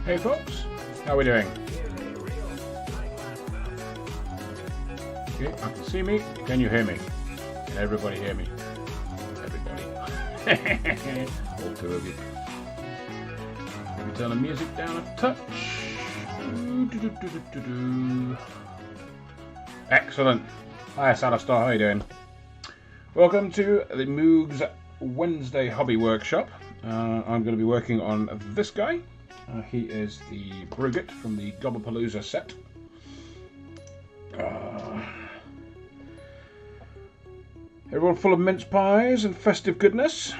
Hey folks, how are we doing? Okay, I can see me. Can you hear me? Can everybody hear me? Everybody. All two of you. Maybe turn the music down a touch. Excellent. Hi Salastar, how are you doing? Welcome to the Moog's Wednesday Hobby Workshop. I'm going to be working on this guy. He is the Brewgit from the Gobbapalooza set. Everyone full of mince pies and festive goodness.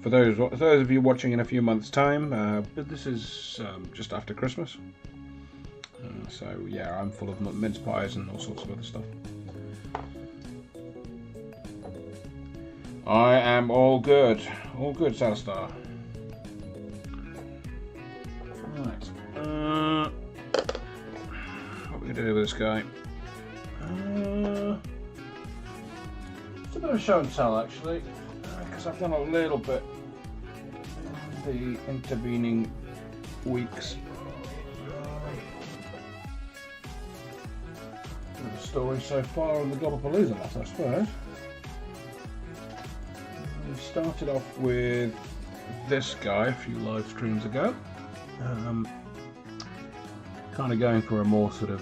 For those of you watching in a few months' time, but this is just after Christmas. So yeah, I'm full of mince pies and all sorts of other stuff. I am all good, Salastar. Right. What are we going to do with this guy? It's a bit of a show and tell actually, because I've done a little bit in the intervening weeks. Bit of a story so far on the Gobbapalooza lot, I suppose. We started off with this guy a few live streams ago. Kind of going for a more sort of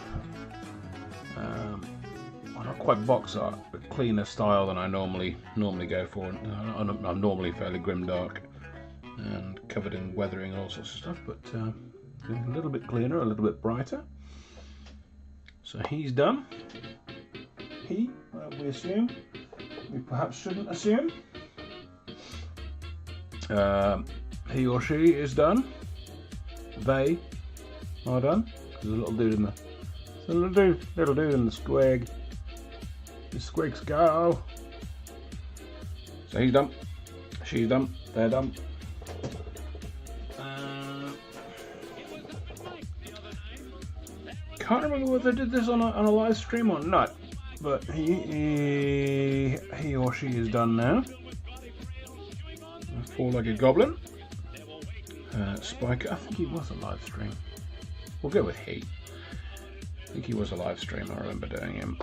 well, not quite box art, but cleaner style than I normally go for. I'm normally fairly grimdark and covered in weathering and all sorts of stuff, but a little bit cleaner, a little bit brighter. So he's done. We assume, we perhaps shouldn't assume. He or she is done. They are done. There's a little dude in the little dude in the squig. The squigs go. So he's done. She's done. They're done. Can't remember whether they did this on a live stream or not, but he or she is done now. Four-legged goblin. Spiker. I think he was a live stream. We'll go with he. I think he was a live stream. I remember doing him.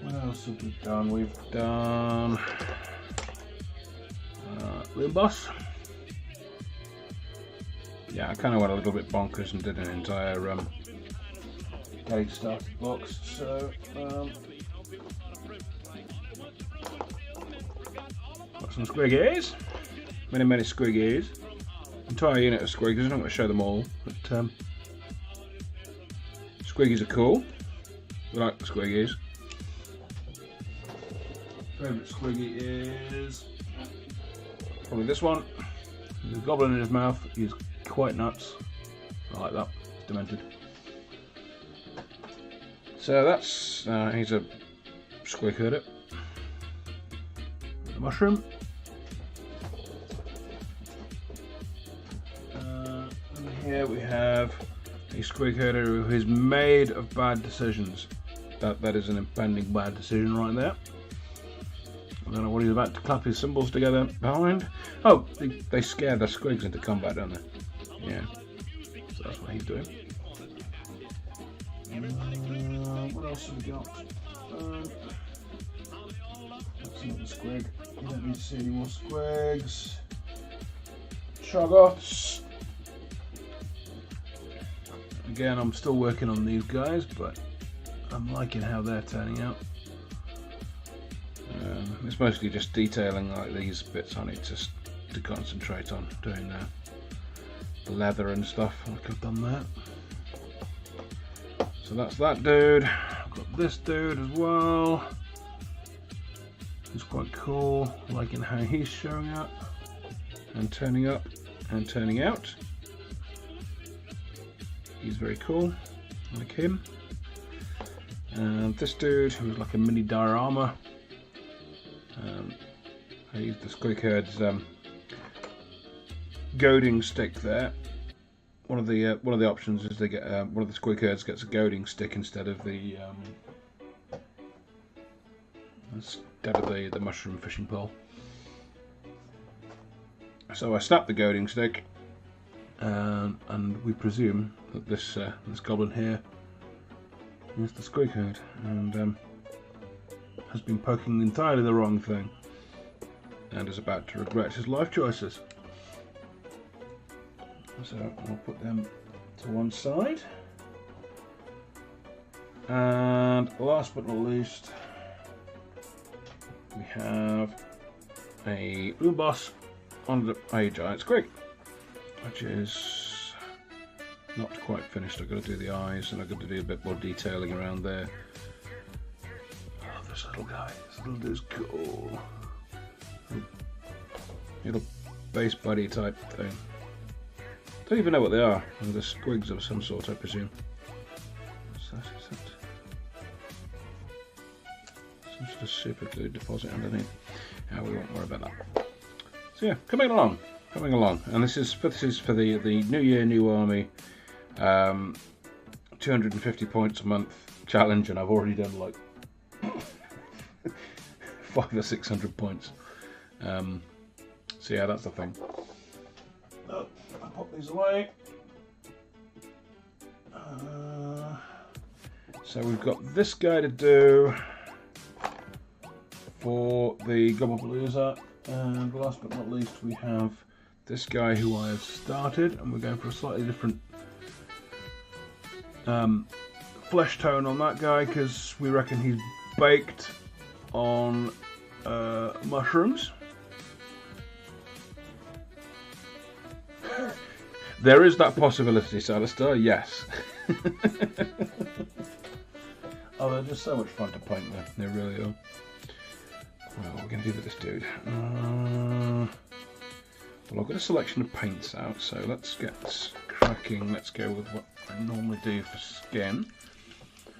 What else have we done? We've done Real Boss. Yeah, I kind of went a little bit bonkers and did an entire page start box. So got some squiggies. Many squiggies. Entire unit of squiggies. I'm not going to show them all, but squiggies are cool. We like the squiggies. Favourite squiggy is probably this one. There's a goblin in his mouth. He's quite nuts. I like that. It's demented. So that's he's a squig herder. The mushroom. And here we have a squig herder who is made of bad decisions. That is an impending bad decision right there. I don't know what he's about to clap his cymbals together behind. Oh, they scare the squigs into combat, don't they? Yeah. So that's what he's doing. What else have we got? That's another squig. You don't need to see any more squigs. Shoggoths. Again, I'm still working on these guys, but I'm liking how they're turning out. It's mostly just detailing like these bits I need to concentrate on, doing the leather and stuff, like I've done that. So that's that dude. I've got this dude as well. He's quite cool, liking how he's showing up and turning up and turning out. He's very cool, I like him. And this dude, who's like a mini diorama. I used the squig herd's goading stick there. One of the options is they get one of the squig herds gets a goading stick instead of the mushroom fishing pole. So I snapped the goading stick, and we presume that this goblin here is the squig herd, and has been poking entirely the wrong thing, and is about to regret his life choices. So I'll put them to one side. And last but not least, we have a blue boss on a giant squig, which is not quite finished. I've got to do the eyes, and I've got to do a bit more detailing around there. Oh, this little guy, this little dude's cool. Little base buddy type thing. Don't even know what they are. They're squigs of some sort, I presume. What's that? Is that some sort of super glue deposit underneath? Yeah, we won't worry about that. So yeah, coming along, and this is for the New Year, New Army, 250 points a month challenge, and I've already done like 500 or 600 points. So yeah, that's the thing. Oh, I'll pop these away. So we've got this guy to do for the Gobbapalooza, and last but not least we have this guy who I have started, and we're going for a slightly different flesh tone on that guy because we reckon he's baked on mushrooms. There is that possibility, Salistar, yes. Oh, they're just so much fun to paint there, they really are. Well, what we're going to do with this dude? Well, I've got a selection of paints out, so let's get this cracking. Let's go with what I normally do for skin.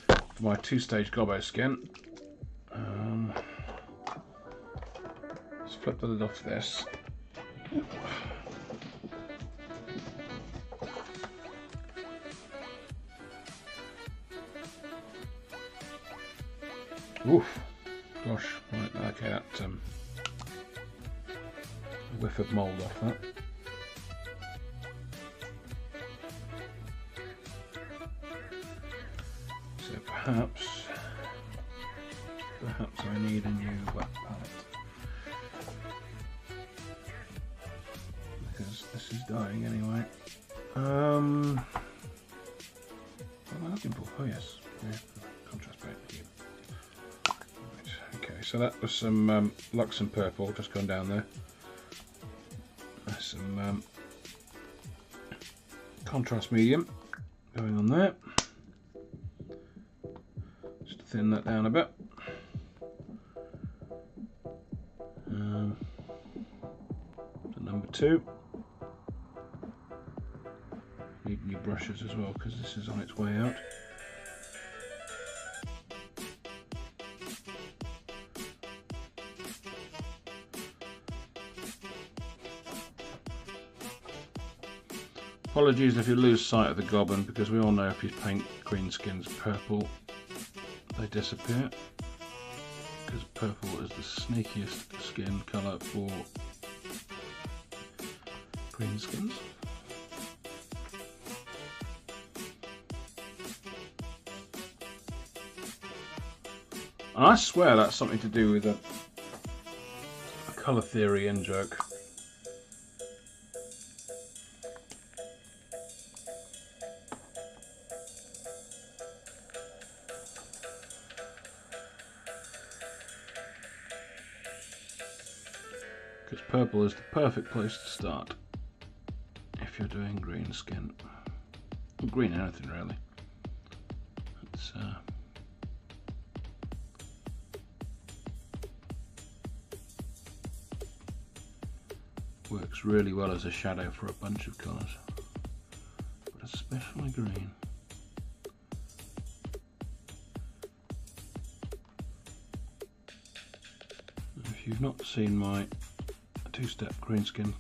For my two-stage gobbo skin. Let's flip the lid off this. Oof, gosh, right, okay, that a whiff of mould off that. So perhaps I need a new wet palette because this is dying anyway. What am I looking for? Oh yes, yeah, contrast paint. So that was some Luxon purple just gone down there. There's some contrast medium going on there. Just to thin that down a bit. So number 2. Need new brushes as well because this is on its way out. Apologies if you lose sight of the goblin, because we all know if you paint green skins purple, they disappear. Because purple is the sneakiest skin colour for green skins. And I swear that's something to do with a colour theory in joke. Because purple is the perfect place to start if you're doing green skin. Or green anything really. It's works really well as a shadow for a bunch of colours, but especially green. If you've not seen my two-step green skin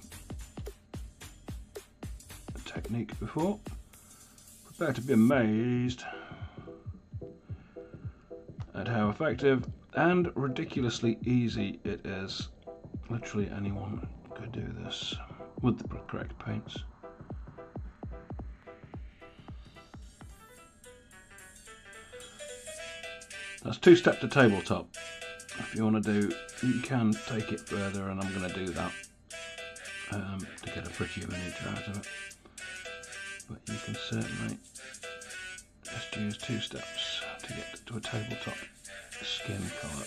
technique before, prepare to be amazed at how effective and ridiculously easy it is. Literally anyone could do this with the correct paints. That's two-step to tabletop. If you want to do, you can take it further, and I'm going to do that to get a prettier miniature out of it. But you can certainly just use two steps to get to a tabletop skin colour.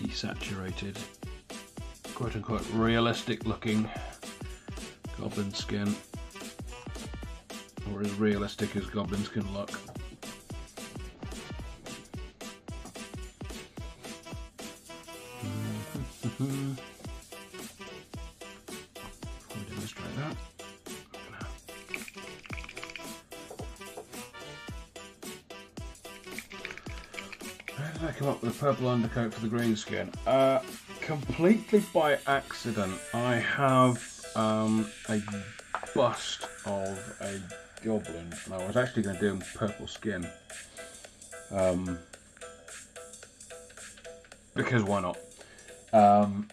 Desaturated, quote unquote realistic looking goblin skin, or as realistic as goblins can look. Before we demonstrate that, how did I come up with a purple undercoat for the green skin? Completely by accident. I have a bust of a goblin, and I was actually going to do him purple skin. Because why not? And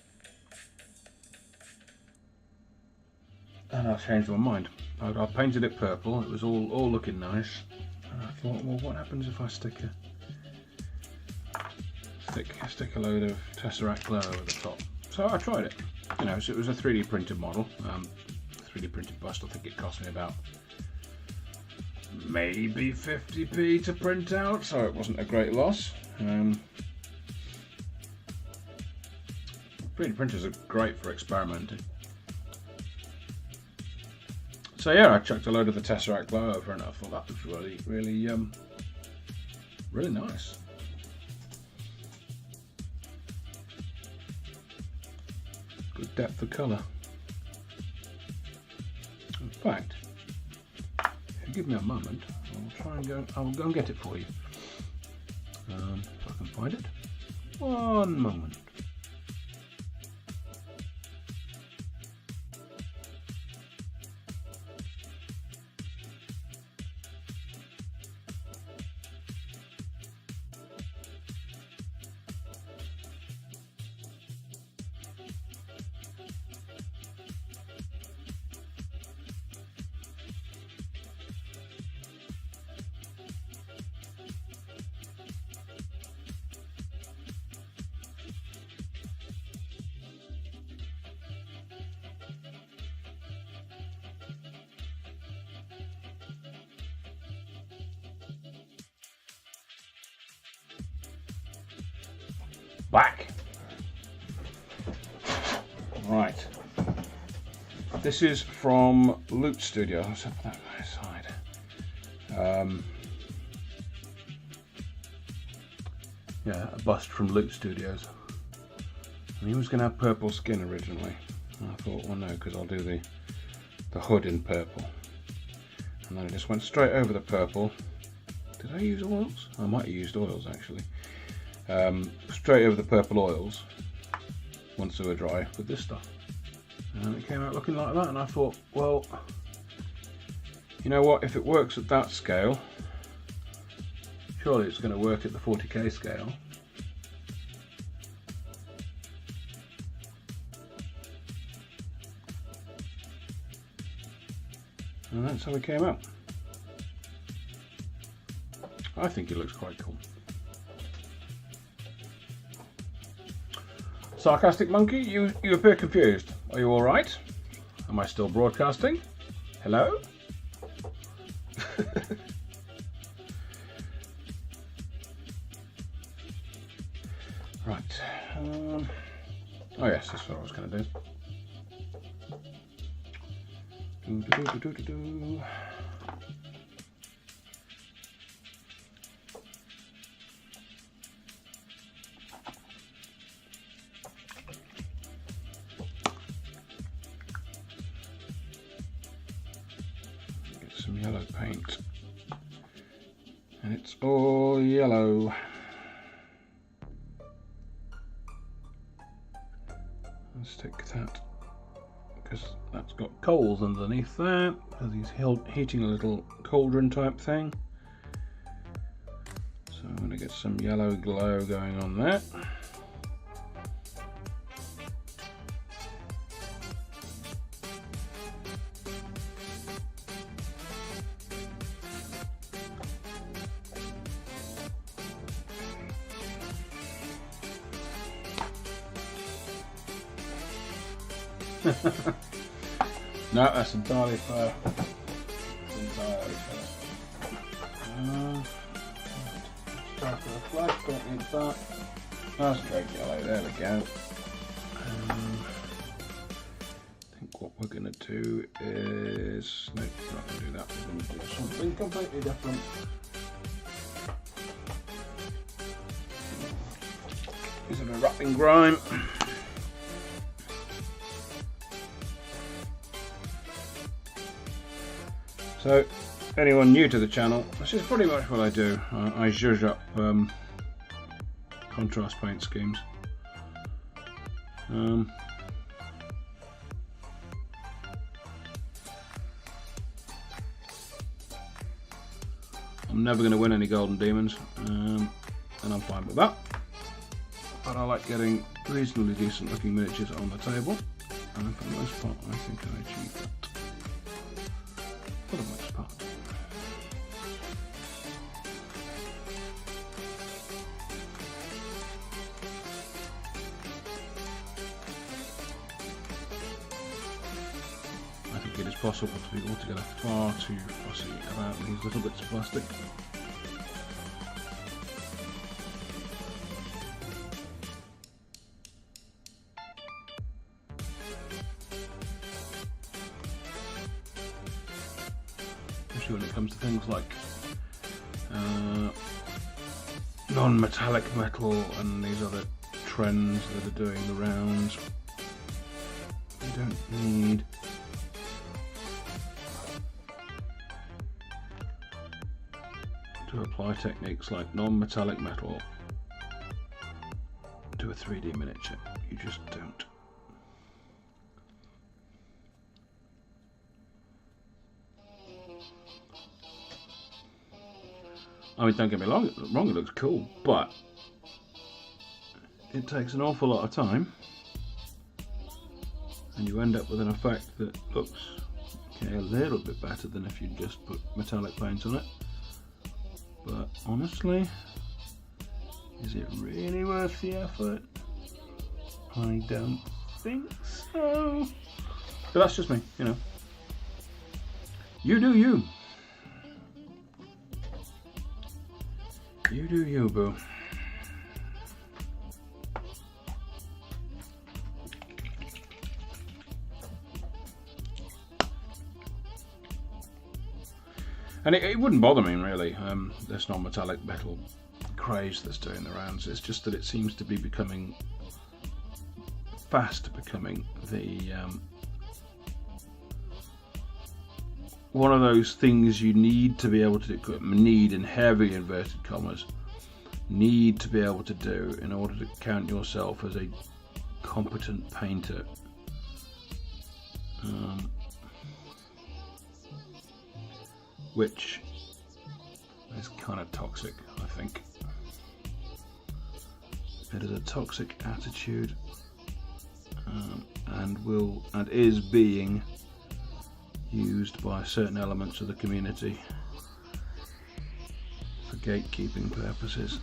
I changed my mind. I painted it purple. It was all looking nice. And I thought, well, what happens if I stick a load of Tesseract glue over the top? So I tried it. You know, so it was a 3D printed model, 3D printed bust. I think it cost me about maybe 50p to print out, so it wasn't a great loss. 3D printers are great for experimenting. So yeah, I chucked a load of the Tesseract glow over, and I thought that was really nice. Good depth of colour. In fact, if you give me a moment, I'll go and get it for you. If I can find it. One moment. Back. Right. This is from Loot Studio. Let's have that side. Yeah, a bust from Loot Studios. And he was going to have purple skin originally. And I thought, well, no, because I'll do the hood in purple. And then I just went straight over the purple. Did I use oils? I might have used oils actually. Straight over the purple oils once they were dry with this stuff, and it came out looking like that. And I thought, well, You know what, if it works at that scale, surely it's going to work at the 40k scale. And that's how it came out. I think it looks quite cool. Sarcastic Monkey, you appear confused. Are you alright? Am I still broadcasting? Hello? Right. Oh yes, that's what I was going to do. Get some yellow paint, and it's all yellow. Let's take that, because that's got coals underneath that, because he's heating a little cauldron type thing. So I'm going to get some yellow glow going on that. No, that's entirely fair. Entirely fair. Start with a flash, don't need that. That's straight yellow, there we go. I think what we're going to do is... No, we're not going to do that, we're going to do something completely different. Use a wrapping grime. So, anyone new to the channel, this is pretty much what I do. I zhuzh up contrast paint schemes. I'm never going to win any golden demons, and I'm fine with that. But I like getting reasonably decent looking miniatures on the table, and for the most part I think I achieved that. For the most part. I think it is possible to be altogether far too fussy about these little bits of plastic. When it comes to things like non-metallic metal and these other trends that are doing the rounds, you don't need to apply techniques like non-metallic metal to a 3D miniature. You just don't. I mean, don't get me wrong, it looks cool, but it takes an awful lot of time, and you end up with an effect that looks a little bit better than if you just put metallic paint on it. But honestly, is it really worth the effort? I don't think so. But that's just me, you know. You do you. You do you, boo. And it wouldn't bother me really, this non-metallic metal craze that's doing the rounds. It's just that it seems to be fast becoming the one of those things you need to be able to do, need in heavy inverted commas, need to be able to do in order to count yourself as a competent painter. which is kind of toxic, I think. It is a toxic attitude, and is being used by certain elements of the community for gatekeeping purposes.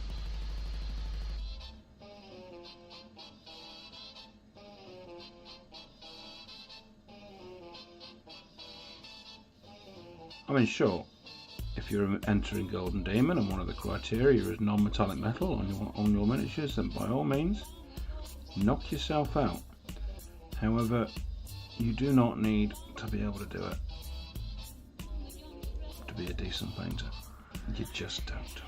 I mean, sure, if you're entering Golden Demon and one of the criteria is non-metallic metal on your miniatures, then by all means, knock yourself out. However, you do not need to be able to do it to be a decent painter. You just don't.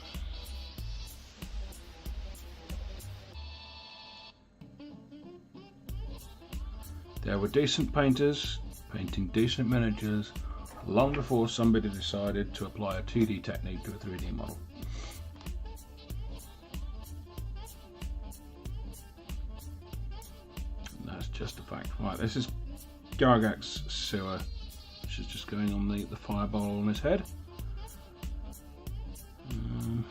There were decent painters painting decent miniatures long before somebody decided to apply a 2D technique to a 3D model. And that's just a fact. Right, this is Gargak's sewer, which is just going on the fireball on his head. And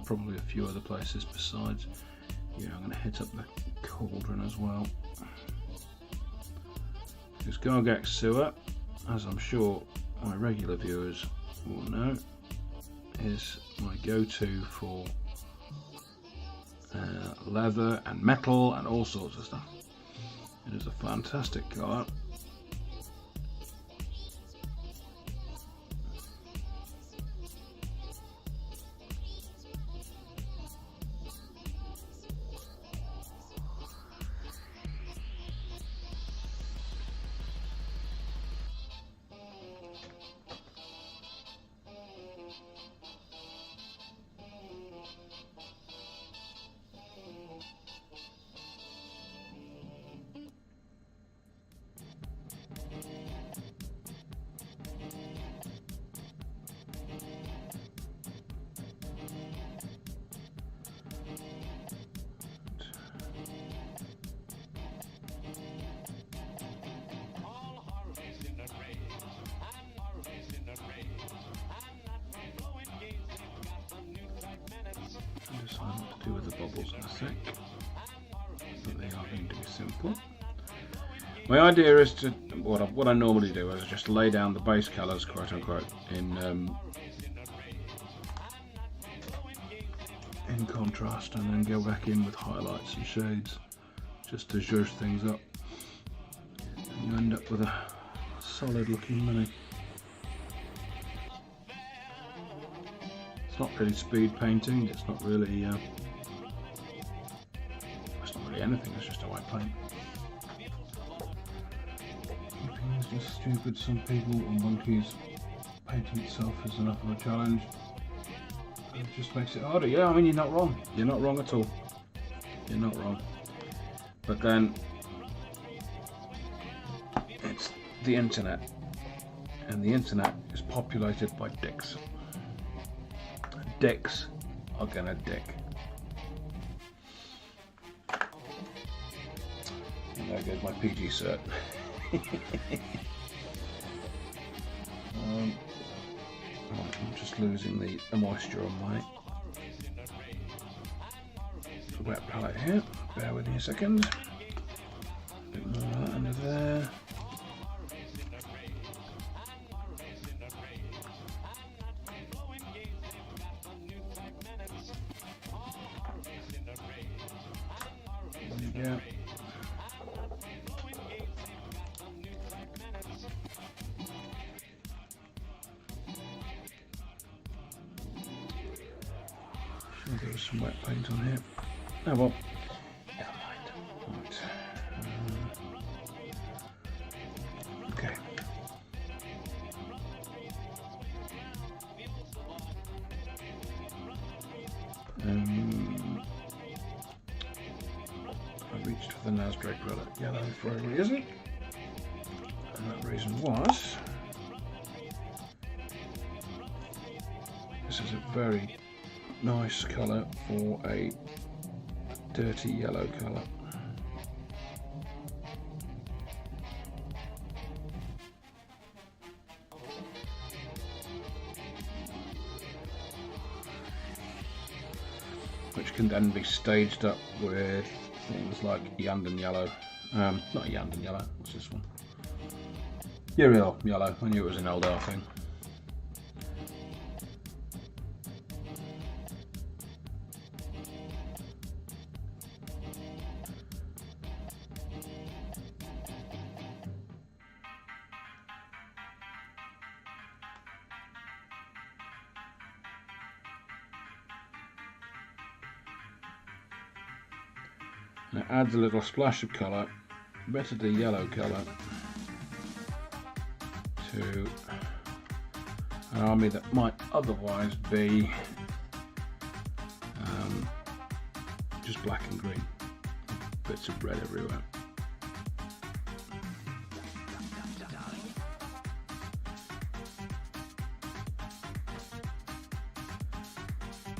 probably a few other places besides. Yeah, I'm going to hit up the cauldron as well. Because Gargak's sewer, as I'm sure my regular viewers will know, is my go-to for leather and metal and all sorts of stuff. It is a fantastic colour. Decide what to do with the bubbles in a sec, but they are going to be simple. My idea is to, what I normally do is just lay down the base colours, quote unquote, in contrast, and then go back in with highlights and shades just to zhuzh things up, and you end up with a solid looking mini. It's not really speed painting, it's not really anything, it's just a white paint. Keeping is just stupid. Some people or monkeys painting itself is enough of a challenge. It just makes it harder. Yeah, I mean, you're not wrong. You're not wrong at all. You're not wrong. But then it's the internet, and the internet is populated by dicks. Dicks are gonna dick. And there goes my PG cert. I'm just losing the moisture on my wet palette here. Bear with me a second. A bit more of that under there. Yeah. There was some wet paint on here. Oh well, never mind. Right. Okay. I reached for the Nasdrake relic yellow for a reason, and that reason was this is a very nice colour for a dirty yellow colour. can then be staged up with things like Yandan yellow. Not Yandan yellow, what's this one? Uriel yellow, I knew it was an Eldar thing. And it adds a little splash of colour, a bit of the yellow colour, to an army that might otherwise be just black and green, bits of red everywhere.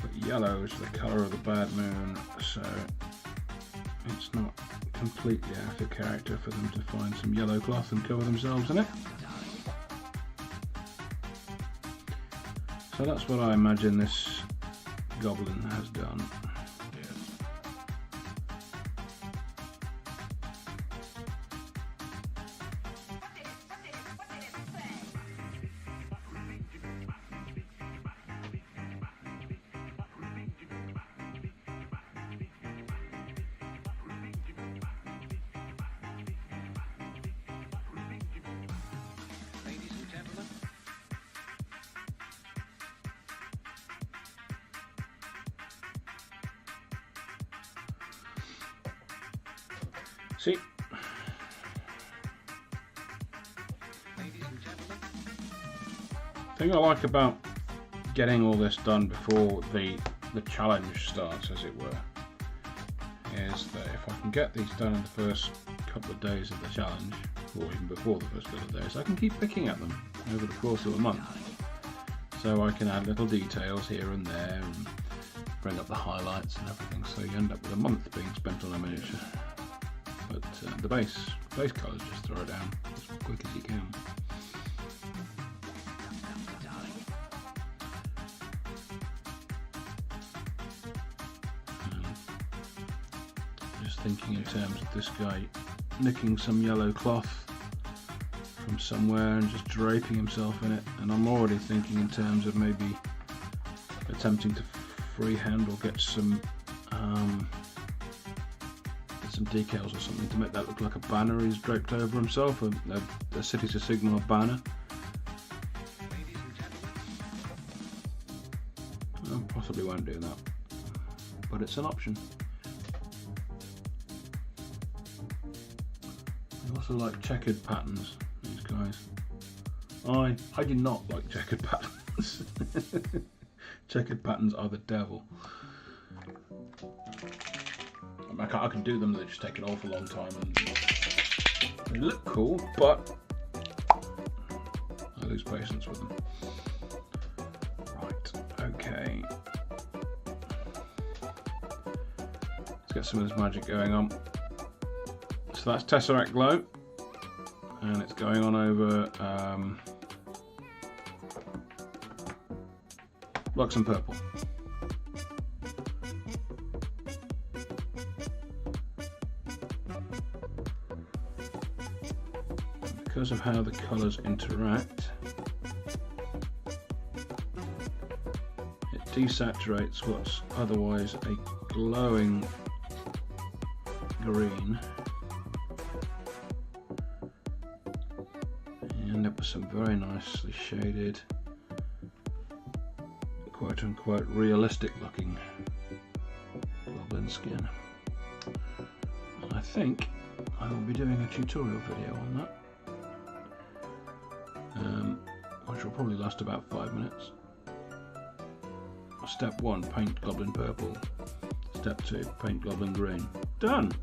But yellow is the colour of the bad moon, so it's not completely out of character for them to find some yellow cloth and cover themselves in it. So that's what I imagine this goblin has done. See, the thing I like about getting all this done before the challenge starts, as it were, is that if I can get these done in the first couple of days of the challenge, or even before the first couple of days, I can keep picking at them over the course of a month. So I can add little details here and there and bring up the highlights and everything, so you end up with a month being spent on a miniature. But the base colours, just throw it down as quick as you can. Just thinking in terms of this guy nicking some yellow cloth from somewhere and just draping himself in it, and I'm already thinking in terms of maybe attempting to freehand or get some decals or something to make that look like a banner he's draped over himself, a Cities of Sigmar banner. I possibly won't do that, but it's an option. I also like checkered patterns, these guys. I do not like checkered patterns. Checkered patterns are the devil. I can do them, they just take an awful long time and they look cool, but I lose patience with them. Right, okay. Let's get some of this magic going on. So that's Tesseract Glow, and it's going on over Luxon Purple. Because of how the colours interact, it desaturates what's otherwise a glowing green. You end up with some very nicely shaded, quote unquote realistic looking goblin skin. And I think I will be doing a tutorial video on that. Which will probably last about 5 minutes. Step 1, paint goblin purple. Step 2, paint goblin green. Done!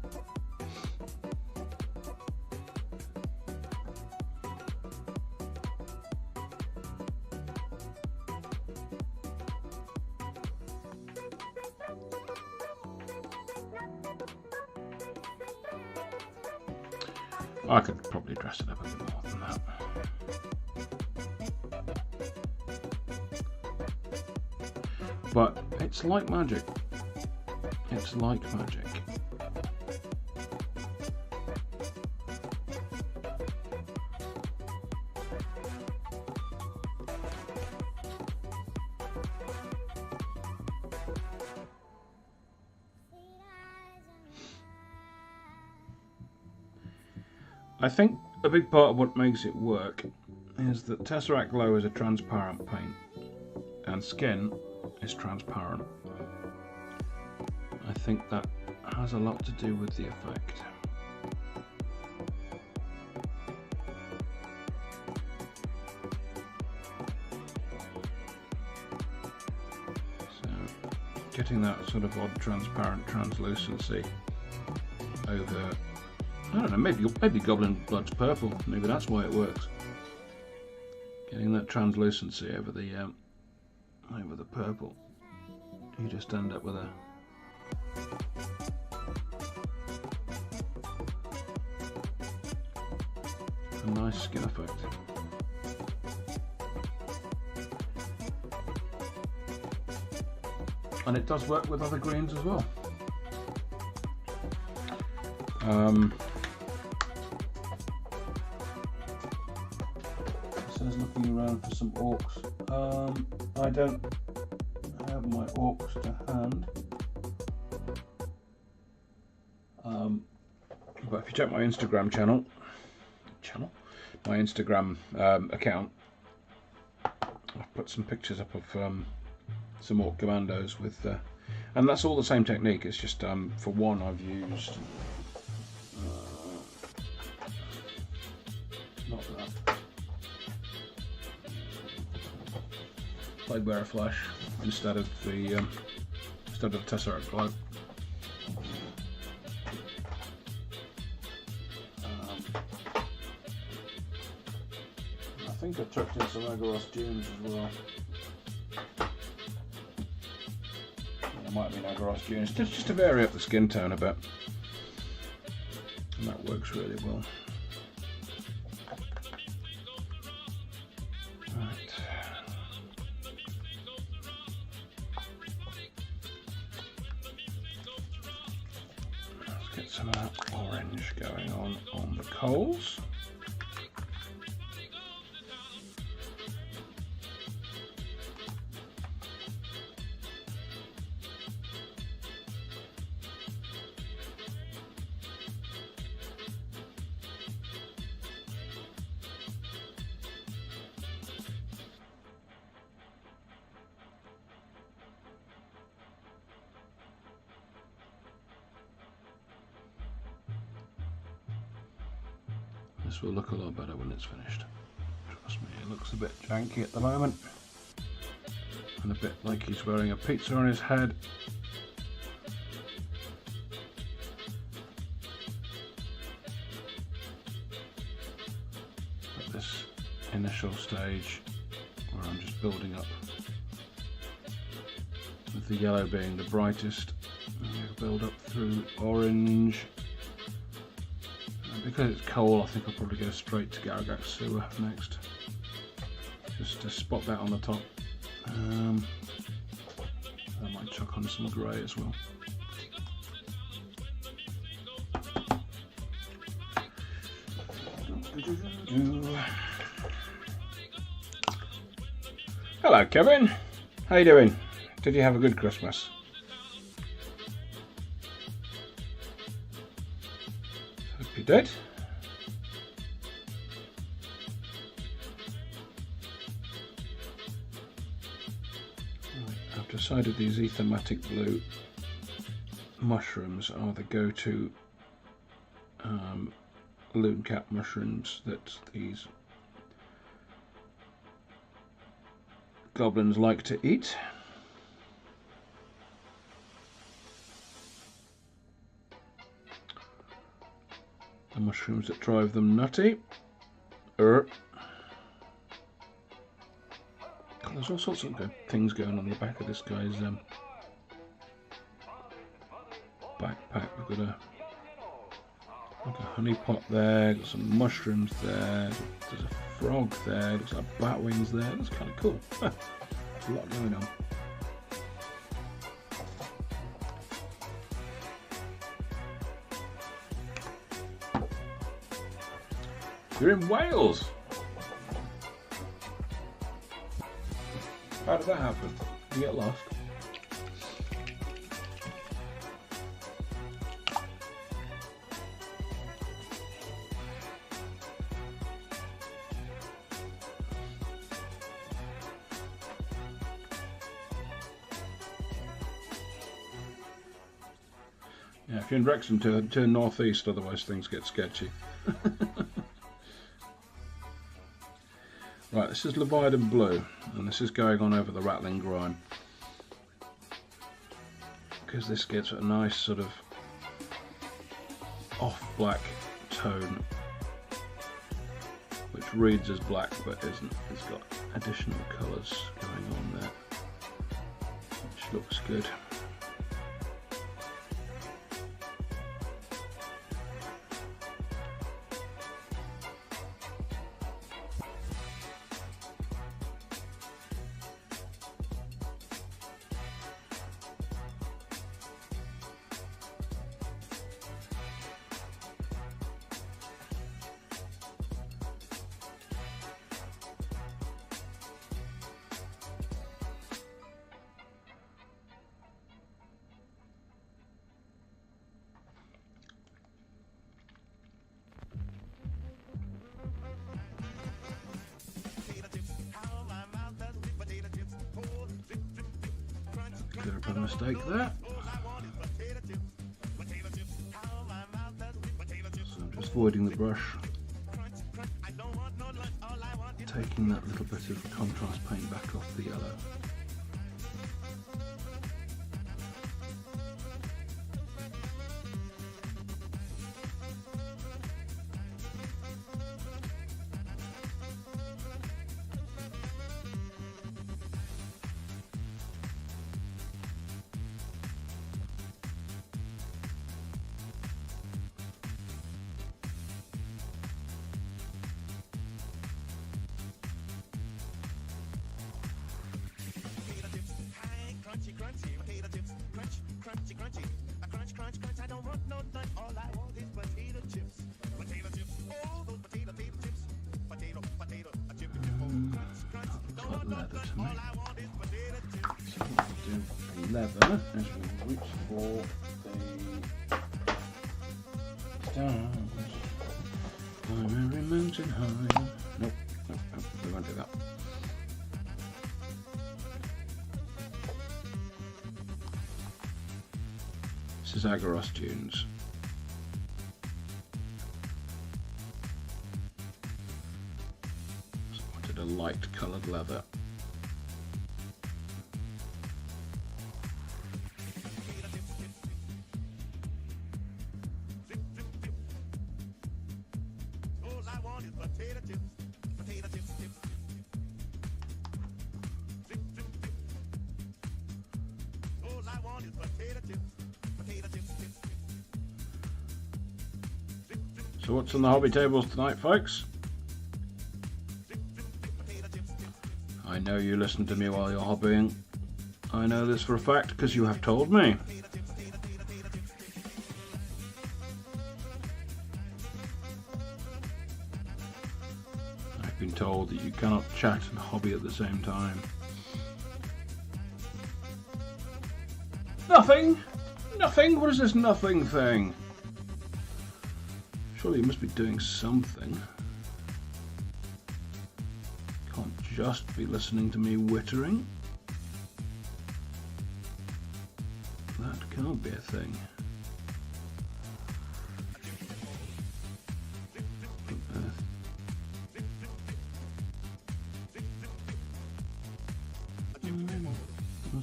I could probably dress it up a bit more than that. But it's like magic. It's like magic. I think a big part of what makes it work is that Tesseract Glow is a transparent paint and skin is transparent. I think that has a lot to do with the effect. So getting that sort of odd transparent translucency over, I don't know, maybe Goblin Blood's purple, maybe that's why it works. Getting that translucency over the purple, you just end up with a nice skin effect. And it does work with other greens as well. It says looking around for some orcs. I don't have my orcs to hand. But if you check my Instagram my Instagram account, I've put some pictures up of some orc commandos with, and that's all the same technique. It's just for one I've used not that Plaguebearer Flash instead of the Tesseract Glow. I think I chucked in some AoS Dunes as well. It might be AoS Dunes, just to vary up the skin tone a bit. And that works really well. Right. Let's get some of that orange going on the coals. This will look a lot better when it's finished. Trust me, it looks a bit janky at the moment. And a bit like he's wearing a pizza on his head. At this initial stage where I'm just building up, with the yellow being the brightest, and build up through orange. Because it's coal, I think I'll probably go straight to Garagax Sewer next. Just to spot that on the top. I might chuck on some grey as well. Hello Kevin, how you doing? Did you have a good Christmas? Hope you did. I've decided these Ethermatic Blue mushrooms are the go-to loon cap mushrooms that these goblins like to eat. The mushrooms that drive them nutty. God, there's all sorts of good things going on the back of this guy's backpack. We've got a honey pot there, got some mushrooms there, there's a frog there, looks like bat wings there. That's kind of cool. There's a lot going on. You're in Wales. How did that happen? Did you get lost? Yeah, if you're in Wrexham, turn northeast, otherwise things get sketchy. Right, this is Leviathan Blue, and this is going on over the rattling grime, because this gets a nice sort of off black tone, which reads as black but isn't. It's got additional colours going on there, which looks good. Clear up a mistake there. So I'm just voiding the brush, taking that little bit of contrast paint back off the yellow. Leather as we reach for the stars. Primary mountain high. Nope, we won't do that. This is Agaros Dunes. So I wanted a light coloured leather. So what's on the hobby tables tonight, folks? I know you listen to me while you're hobbying. I know this for a fact because you have told me. I've been told that you cannot chat and hobby at the same time. Nothing! Nothing? What is this nothing thing? Surely you must be doing something. Can't just be listening to me wittering. That can't be a thing.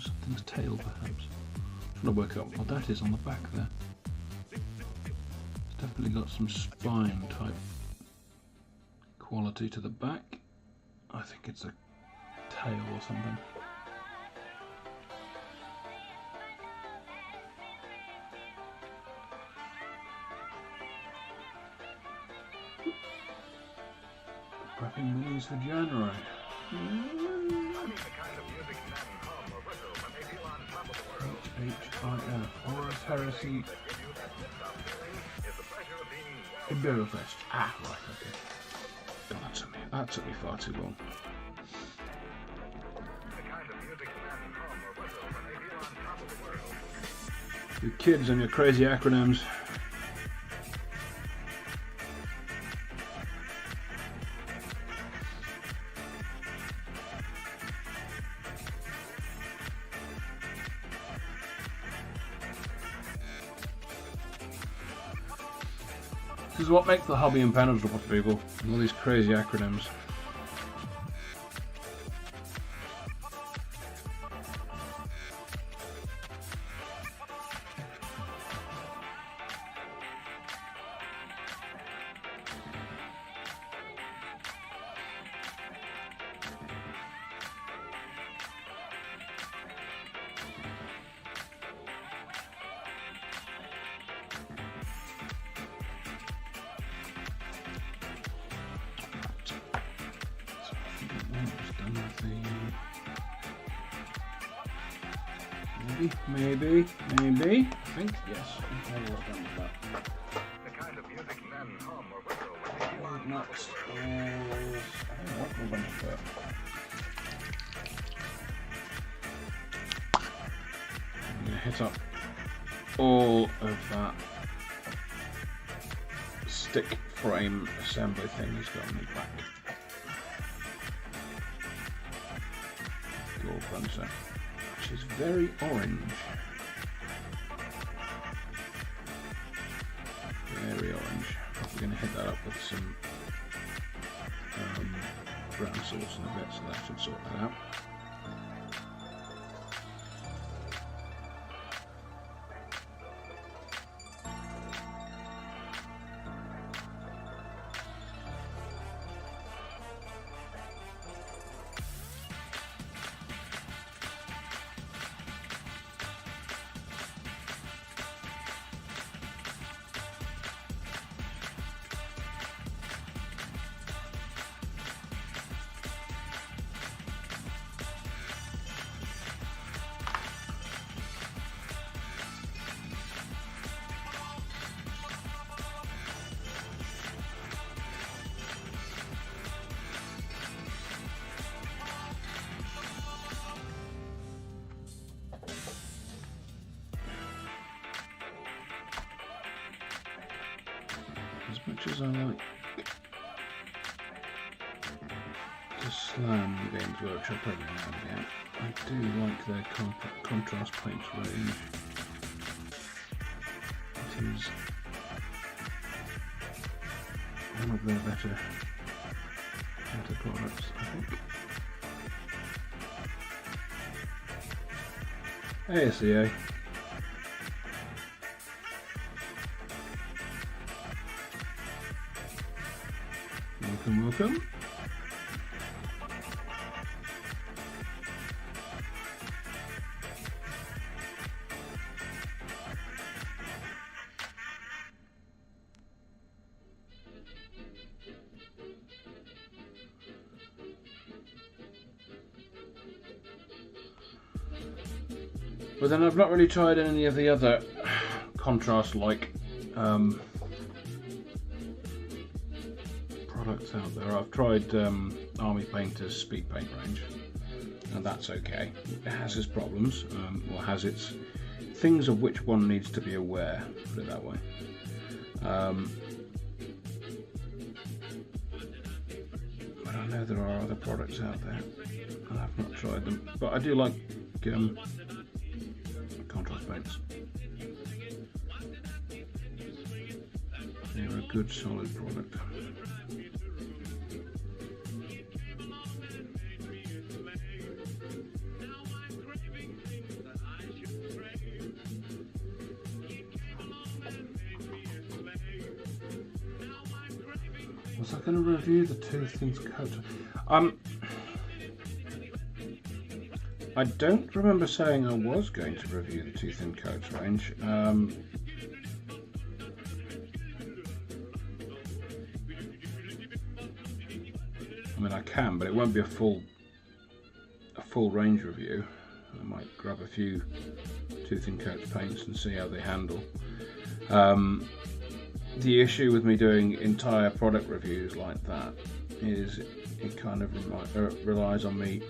Something's tail, perhaps. I'm trying to work out what that is on the back there. It's definitely got some spine type quality to the back. I think it's a tail or something. Prepping minis for January. H-I-F, Horus Heresy Imperial Fest. Ah, right, okay. took me far too long. You kids and your crazy acronyms. This is what makes the hobby impenetrable to people, all these crazy acronyms. Maybe. I think, yes. Okay, we're done with that. The kind of music men hum or whistle when they next is, I don't know what we're going to put. I'm going to hit up all of that stick frame assembly thing he's got on his back. Door cleanser. Which is very orange. Very orange. Probably going to hit that up with some brown sauce in a bit, so that should sort that out. As much as I like to slam Games Workshop every now and again, I do like their contrast paints range. It is one of their better products, I think. ASEA. Welcome. But then I've not really tried any of the other contrast-like products out there. I've tried Army Painter's Speed Paint range, and that's okay. It has its problems, or has its things of which one needs to be aware, put it that way. But I know there are other products out there, and I've not tried them. But I do like contrast paints. They're a good solid product. Was I going to review the Two Things coat? I don't remember saying I was going to review the Two Thin Coats range. I mean, I can, but it won't be a full range review. I might grab a few Two Thin Coats paints and see how they handle. The issue with me doing entire product reviews like that is it kind of relies on me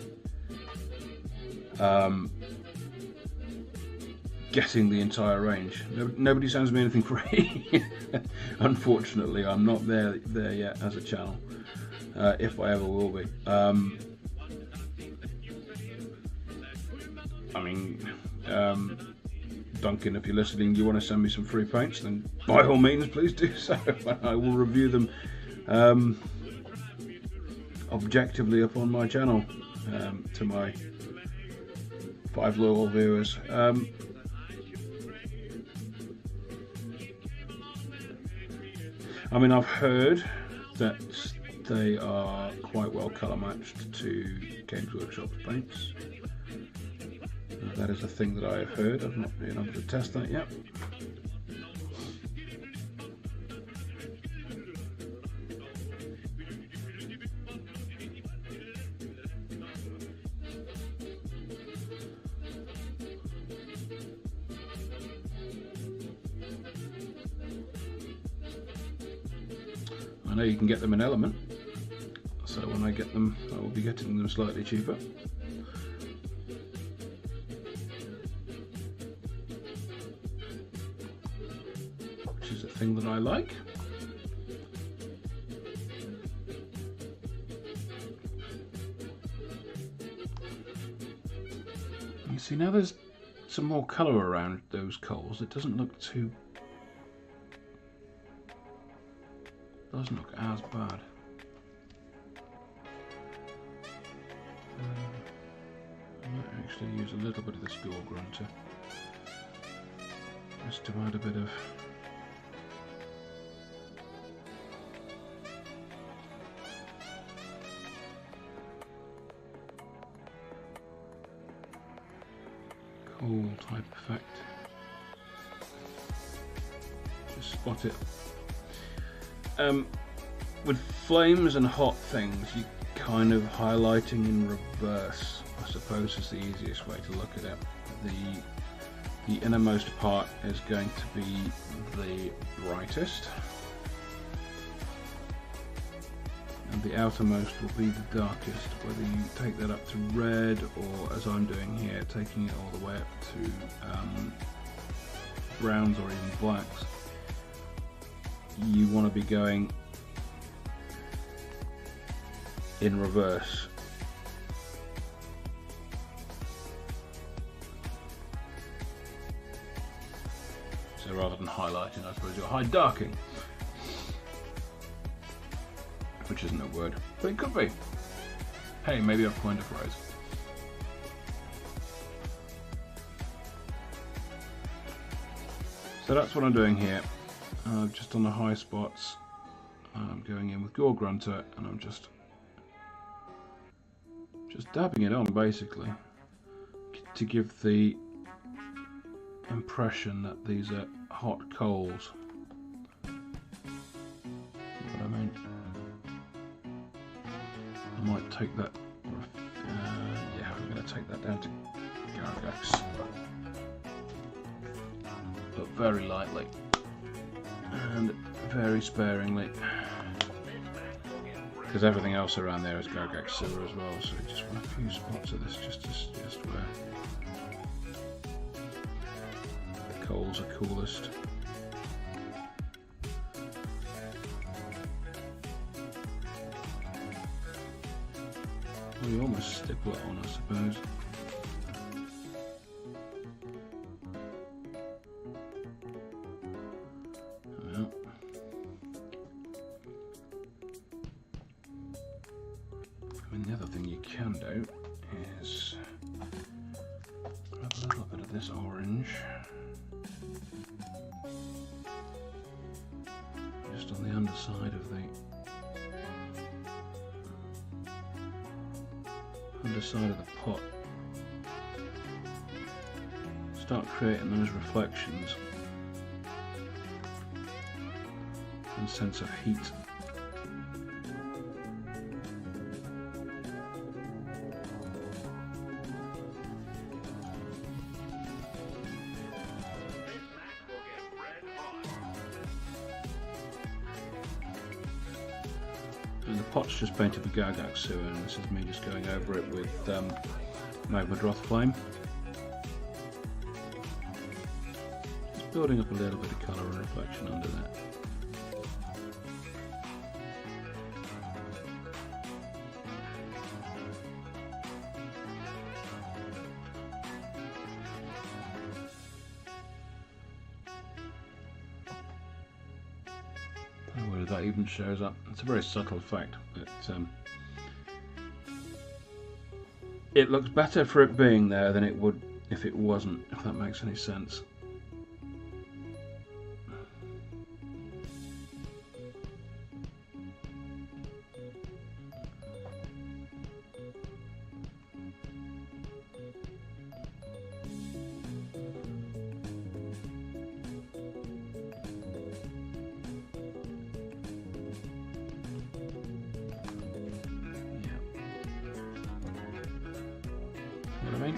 getting the entire range. Nobody sends me anything free. Unfortunately, I'm not there yet as a channel. If I ever will be. I mean, Duncan, if you're listening, you want to send me some free paints, then by all means, please do so. I will review them objectively upon my channel to my 5 loyal viewers. I mean, I've heard that they are quite well colour matched to Games Workshop paints. That is a thing that I have heard. I've not been able to test that yet. I know you can get them in Element, so when I get them, I will be getting them slightly cheaper. Which is a thing that I like. You see, now there's some more colour around those coals. It doesn't look too... doesn't look as bad. I might actually use a little bit of this gore grunter just to add a bit of coal type effect. Just spot it. With flames and hot things, you kind of highlighting in reverse, I suppose, is the easiest way to look at it. The innermost part is going to be the brightest, and the outermost will be the darkest. Whether you take that up to red, or as I'm doing here, taking it all the way up to browns or even blacks, you want to be going in reverse. So rather than highlighting, I suppose you're high-darking, which isn't a word, but it could be. Hey, maybe I've coined a phrase. So that's what I'm doing here. Just on the high spots, I'm going in with Gore Grunter, and I'm just dabbing it on, basically, to give the impression that these are hot coals. What I mean, I might take that. Yeah, I'm going to take that down to Garagax, but very lightly and very sparingly, because everything else around there is Garagax silver as well. So just want a few spots of this, just where the coals are coolest. Well, you almost stipple it on, I suppose. The other thing you can do is grab a little bit of this orange just on the underside of the pot. Start creating those reflections and sense of heat. And the pot's just painted with Gargaxu, and this is me just going over it with Magma Droth Flame. Just building up a little bit of colour and reflection under that. Whether that even shows up. It's a very subtle effect, but it looks better for it being there than it would if it wasn't, if that makes any sense. What I mean?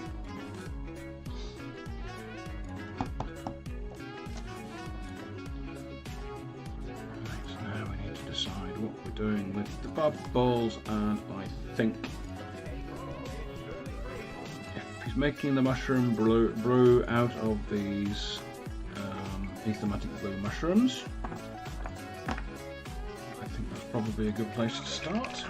Right, so now we need to decide what we're doing with the bubbles, and I think if he's making the mushroom brew out of these Aethematic blue mushrooms, I think that's probably a good place to start.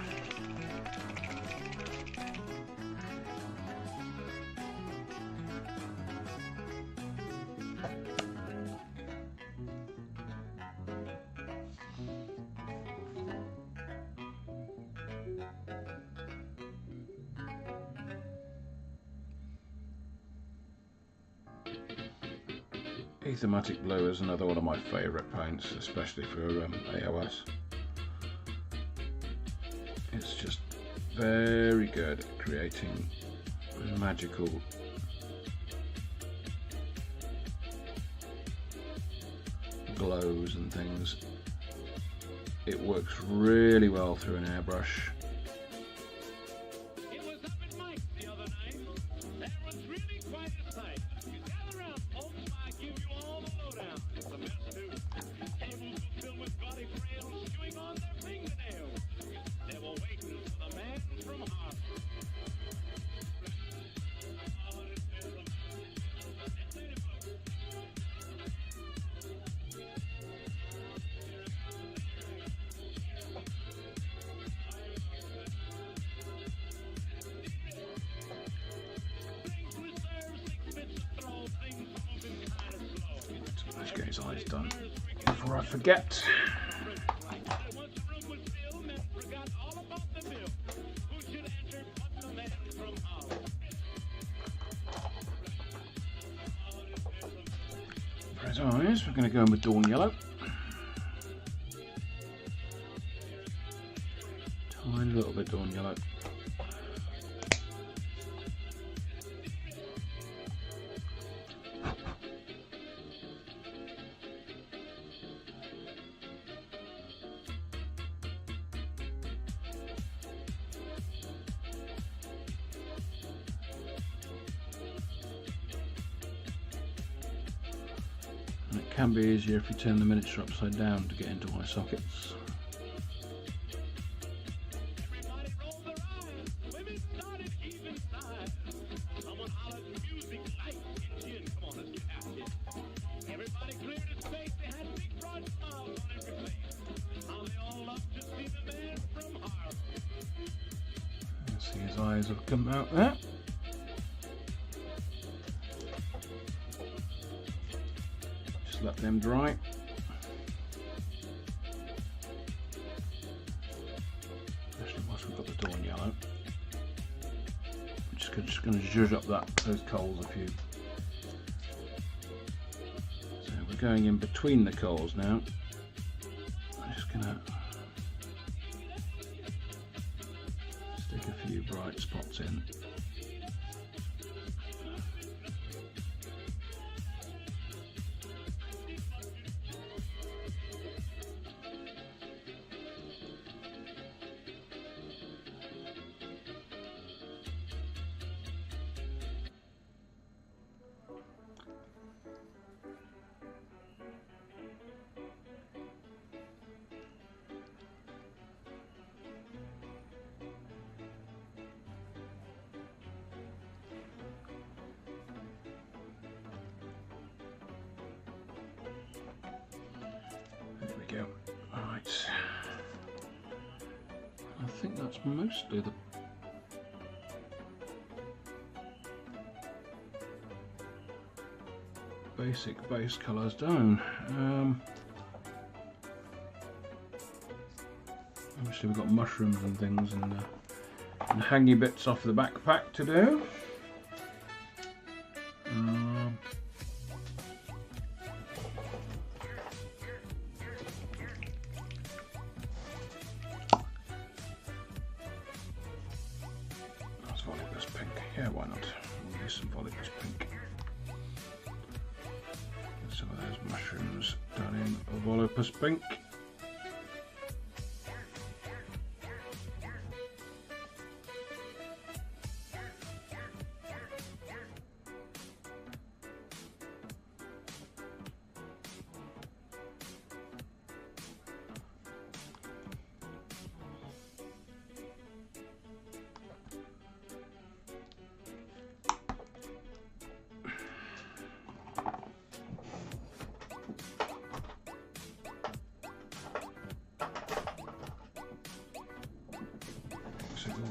Aethematic blue is another one of my favourite paints, especially for AoS. It's just very good at creating magical glows and things. It works really well through an airbrush. Let's get his eyes done before I forget. For his eyes, we're going to go in with Dawn Yellow. Tiny little bit Dawn Yellow. And it can be easier if you turn the miniature upside down to get into eye sockets. See his eyes have come out there. Just let them dry. Especially once we've got the Dawn Yellow. I'm just going to zhuzh up those coals a few. So we're going in between the coals now. I'm just going to stick a few bright spots in. think that's mostly the basic base colours down. Obviously we've got mushrooms and things and hangy bits off the backpack to do. That's volupus pink. Yeah, why not? We'll use some volupus pink. Get some of those mushrooms done in volupus pink.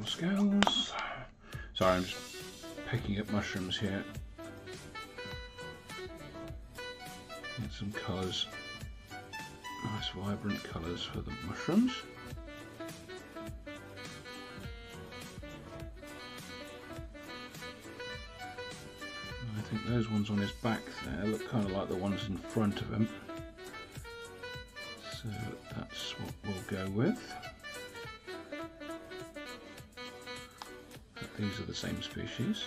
Scales. Sorry, I'm just picking up mushrooms here. Get some colours, nice vibrant colours for the mushrooms. I think those ones on his back there look kind of like the ones in front of him. So that's what we'll go with. These are the same species.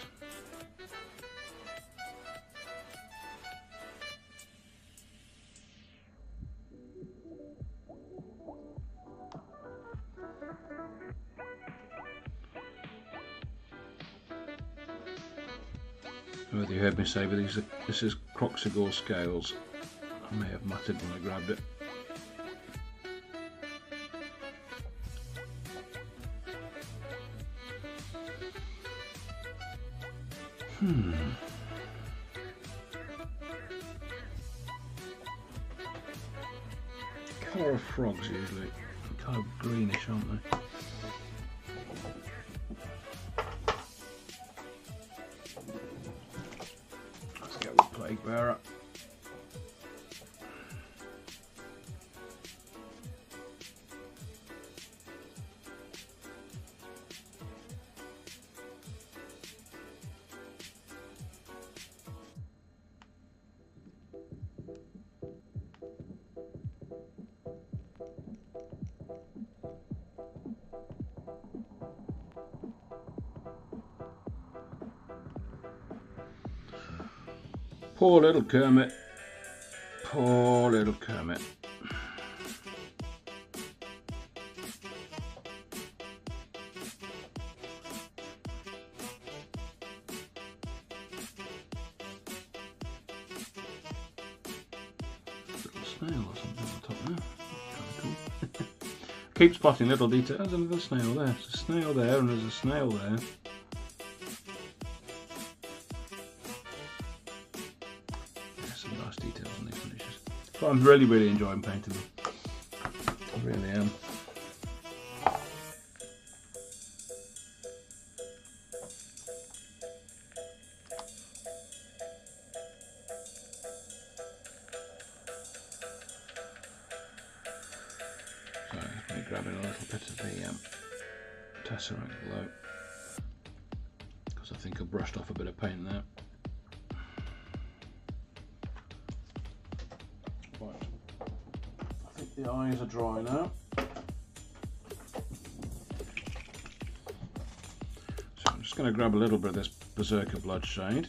Whether you heard me say, but this is Croxigore scales. I may have muttered when I grabbed it. Colour of frogs usually, kind of greenish, aren't they? Let's go with Plague Bearer. Poor little Kermit. Poor little Kermit. Little snail or something on top there. Kind of cool. Keep spotting little details. And there's a snail there. There's a snail there and there's a snail there. Nice details on these finishes. But I'm really enjoying painting them. I really am. So let me grab in a little bit of the tesseract below, because I think I brushed off a bit of paint there. The eyes are dry now. So I'm just going to grab a little bit of this Berserker Blood shade.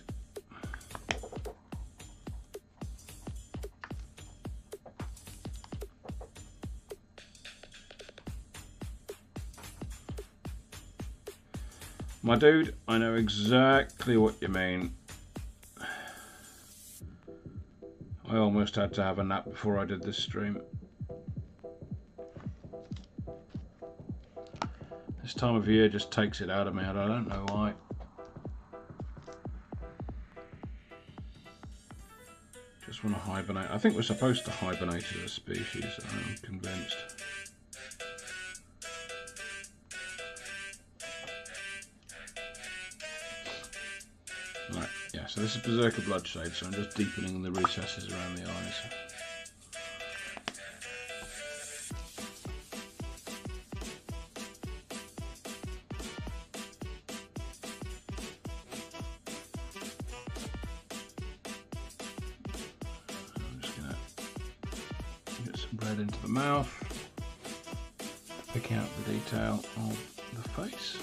My dude, I know exactly what you mean. I almost had to have a nap before I did this stream. This time of year just takes it out of me, and I don't know why. Just want to hibernate. I think we're supposed to hibernate as a species, I'm convinced. so this is Berserker Bloodshade, so I'm just deepening the recesses around the eyes. I'm just going to get some red into the mouth, pick out the detail of the face.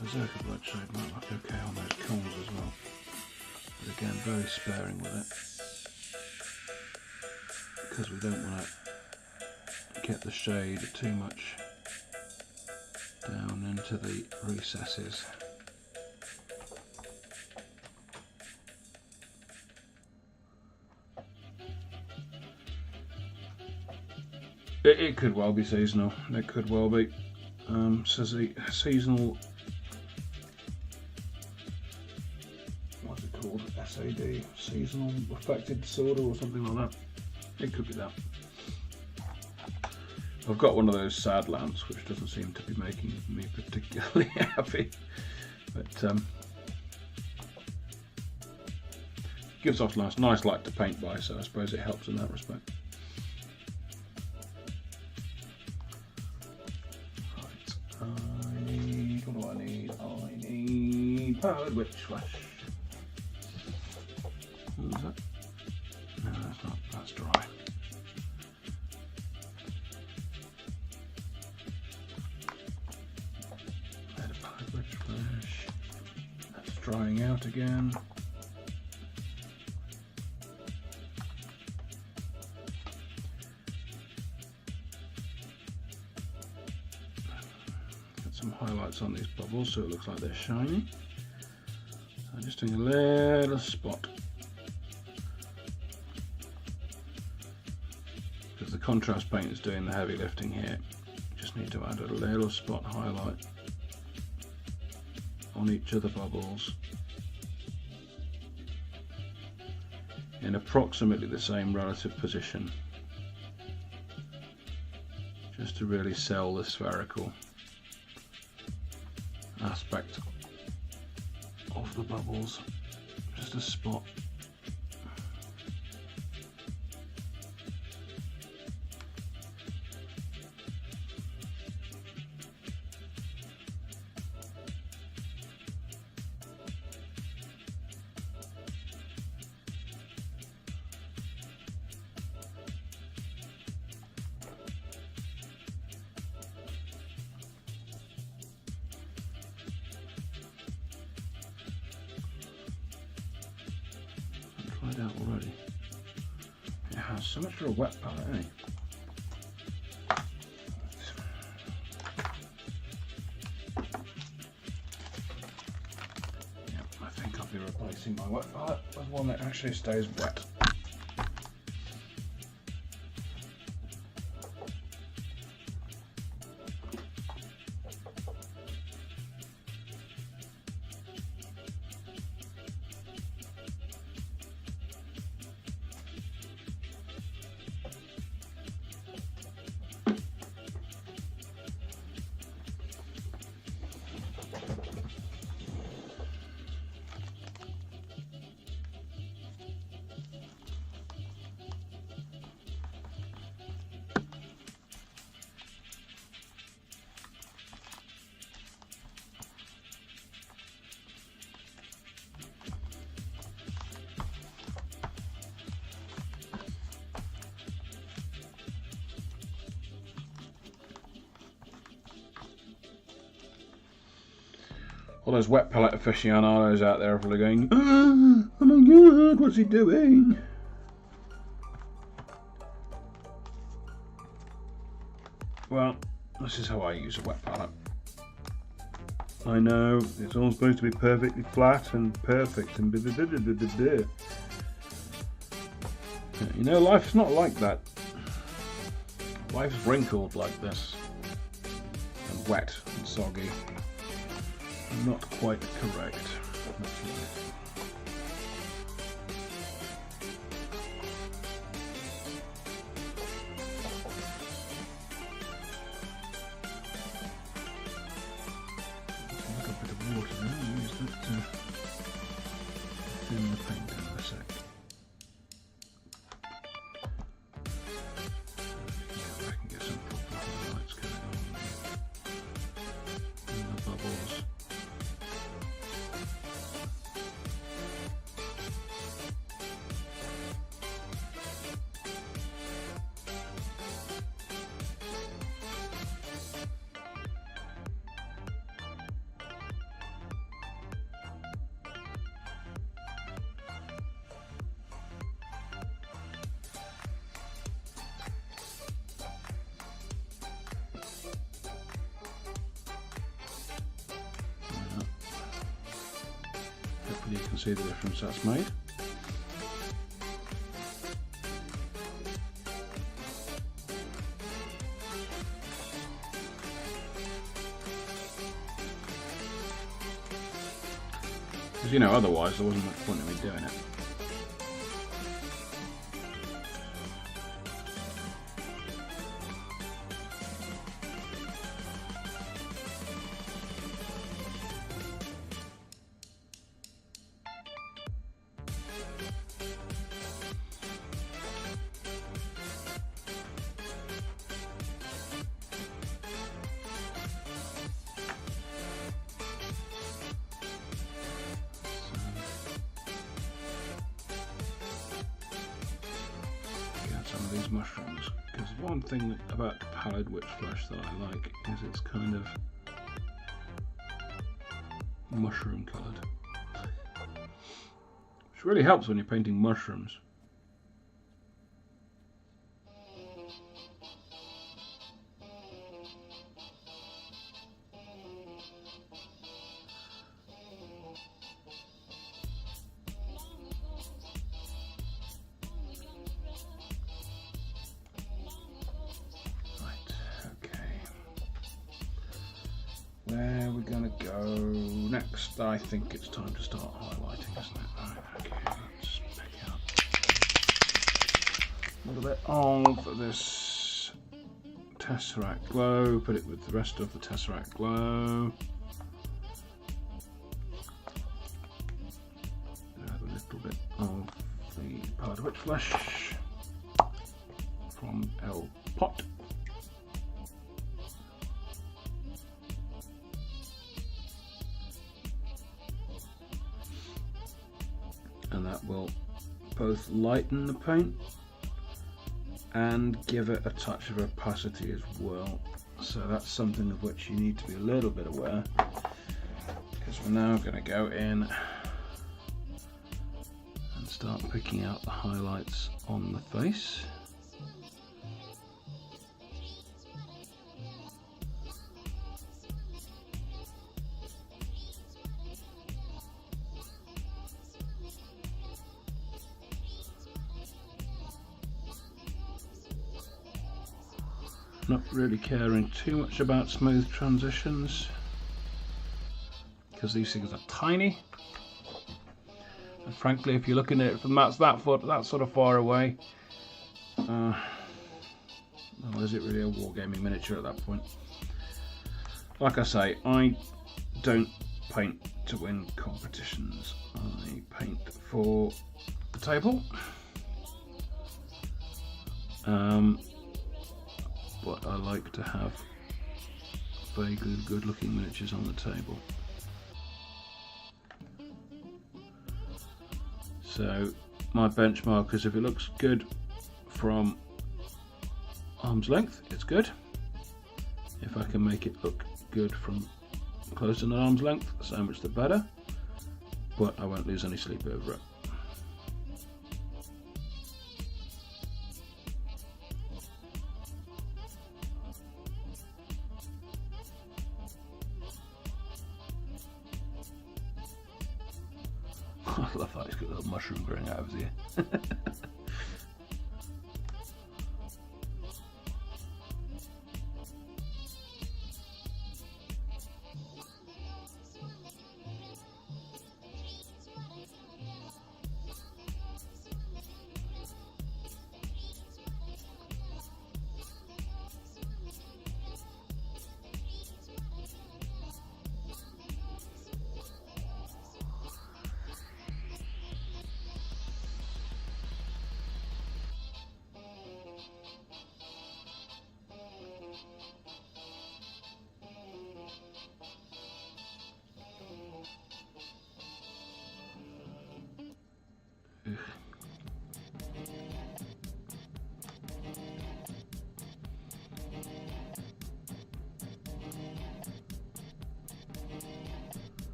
Berserker Bloodshade might look okay on those corners as well, but again very sparing with it because we don't want to get the shade too much down into the recesses. It could well be seasonal, it could well be. Says the seasonal, what's it called, SAD, seasonal affected disorder or something like that. It could be that. I've got one of those sad lamps which doesn't seem to be making me particularly happy, but gives off nice light to paint by, so I suppose it helps in that respect. Powdered witch flesh. What was that? No, that's not. That's dry. Bit of powdered witch flesh. That's drying out again. Got some highlights on these bubbles so it looks like they're shiny. I'm just doing a little spot because the contrast paint is doing the heavy lifting here. Just need to add a little spot highlight on each of the bubbles in approximately the same relative position, just to really sell the spherical aspect of the bubbles. Just a spot. Out already. It has so much for a wet palette, eh? Yeah, I think I'll be replacing my wet palette with one that actually stays wet. All those wet palette aficionados out there are probably going, oh my god, what's he doing? Well, this is how I use a wet palette. I know, it's all supposed to be perfectly flat and perfect and you know, life's not like that. Life's wrinkled like this. And wet and soggy. Not quite correct. thin the paint down a sec. Yeah, I can get some proper highlights going on in the bubbles. Hopefully you can see the difference that's made. Because you know, otherwise there wasn't much point in me doing it. Some of these mushrooms, because one thing about pallid witch flesh that I like is it's kind of mushroom coloured, which really helps when you're painting mushrooms. Where we're going to go next, I think it's time to start highlighting, isn't it? Right, okay, let's pick up a little bit of this Tesseract Glow, put it with the rest of the Tesseract Glow. Add a little bit of the Pallid Witch Flesh from Impart. And that will both lighten the paint and give it a touch of opacity as well. So that's something of which you need to be a little bit aware, because we're now going to go in and start picking out the highlights on the face. Not really caring too much about smooth transitions, because these things are tiny, and frankly if you're looking at it from that sort of far away, well, is it really a wargaming miniature at that point? Like I say, I don't paint to win competitions, I paint for the table. But I like to have very good looking miniatures on the table. So my benchmark is, if it looks good from arm's length, it's good. If I can make it look good from closer than arm's length, so much the better, but I won't lose any sleep over it. I love that, it's got a little mushroom growing out of his ear.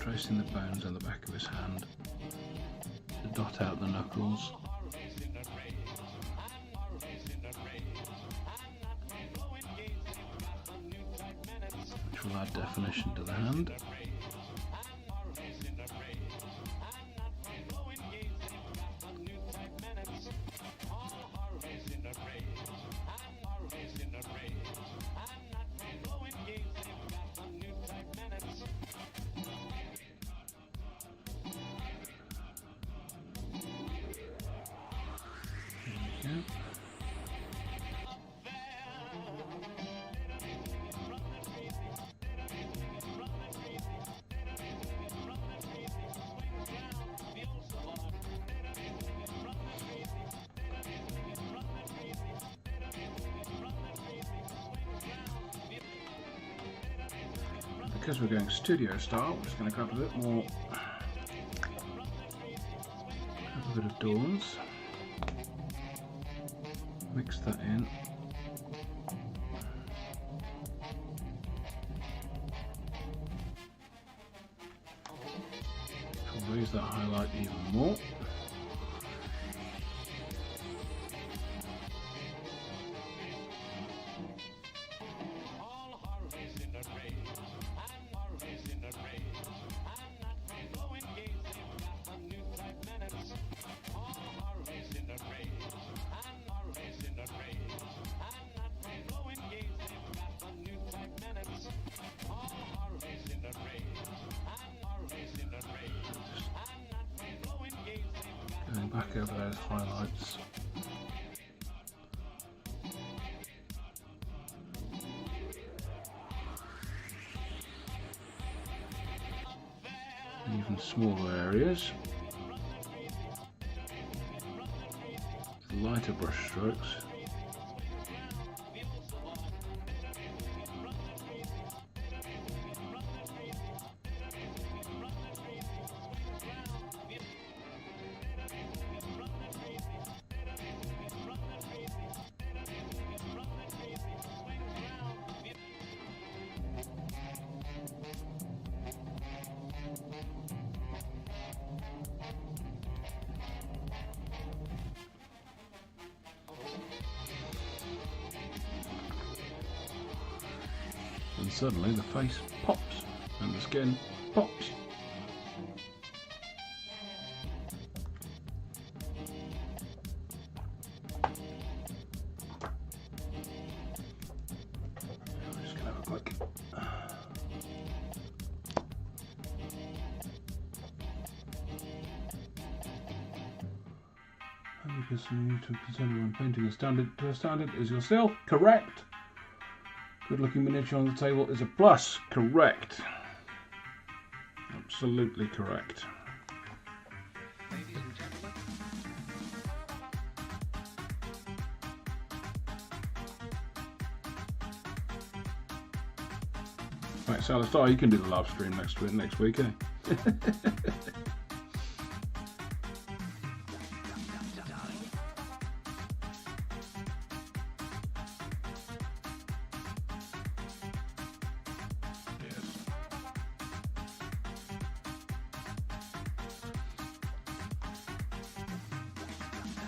tracing the bones on the back of his hand to dot out the knuckles. Which will add definition to the hand. Because we're going studio style, we're just going to grab a bit more, a bit of Dawn's, mix that in. We'll raise that highlight even more. Going back over those highlights. Even smaller areas. Lighter brush strokes. And suddenly the face pops and the skin pops. I'm just going to have a quick. Because you need to consider when painting a standard to a standard is your still correct. Good looking miniature on the table is a plus. Correct. Absolutely correct. Ladies and gentlemen. Right, Salastar, you can do the live stream next week, eh?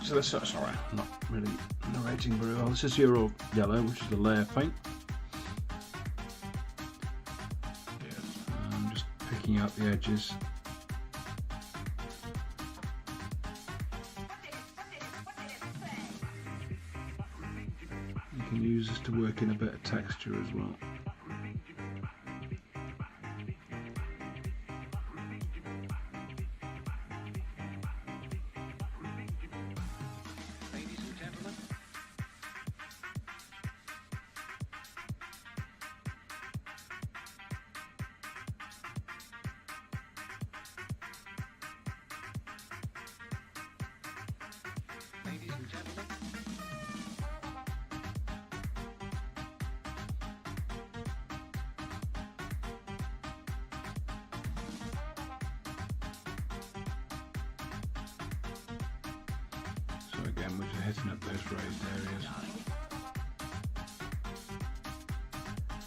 So this, sorry, I'm not really narrating very well. This is your yellow, which is the layer paint. I'm just picking out the edges. You can use this to work in a bit of texture as well. So again, we're just hitting up those raised areas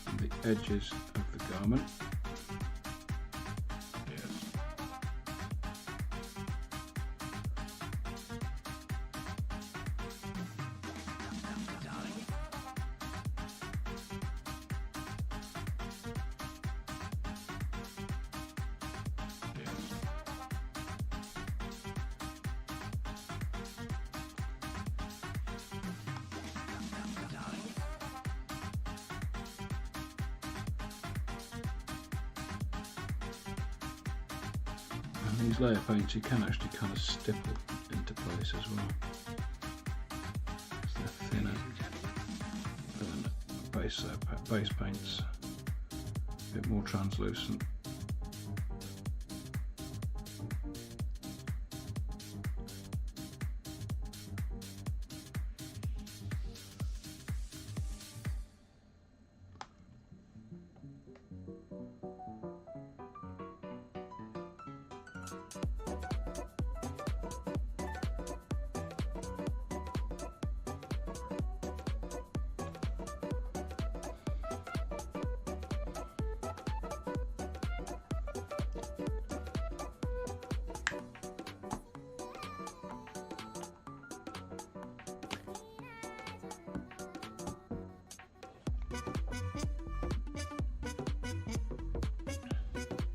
and the edges of the garment. Yes. these layer paints you can actually kind of stipple into place as well. So they're thinner than base paints, a bit more translucent.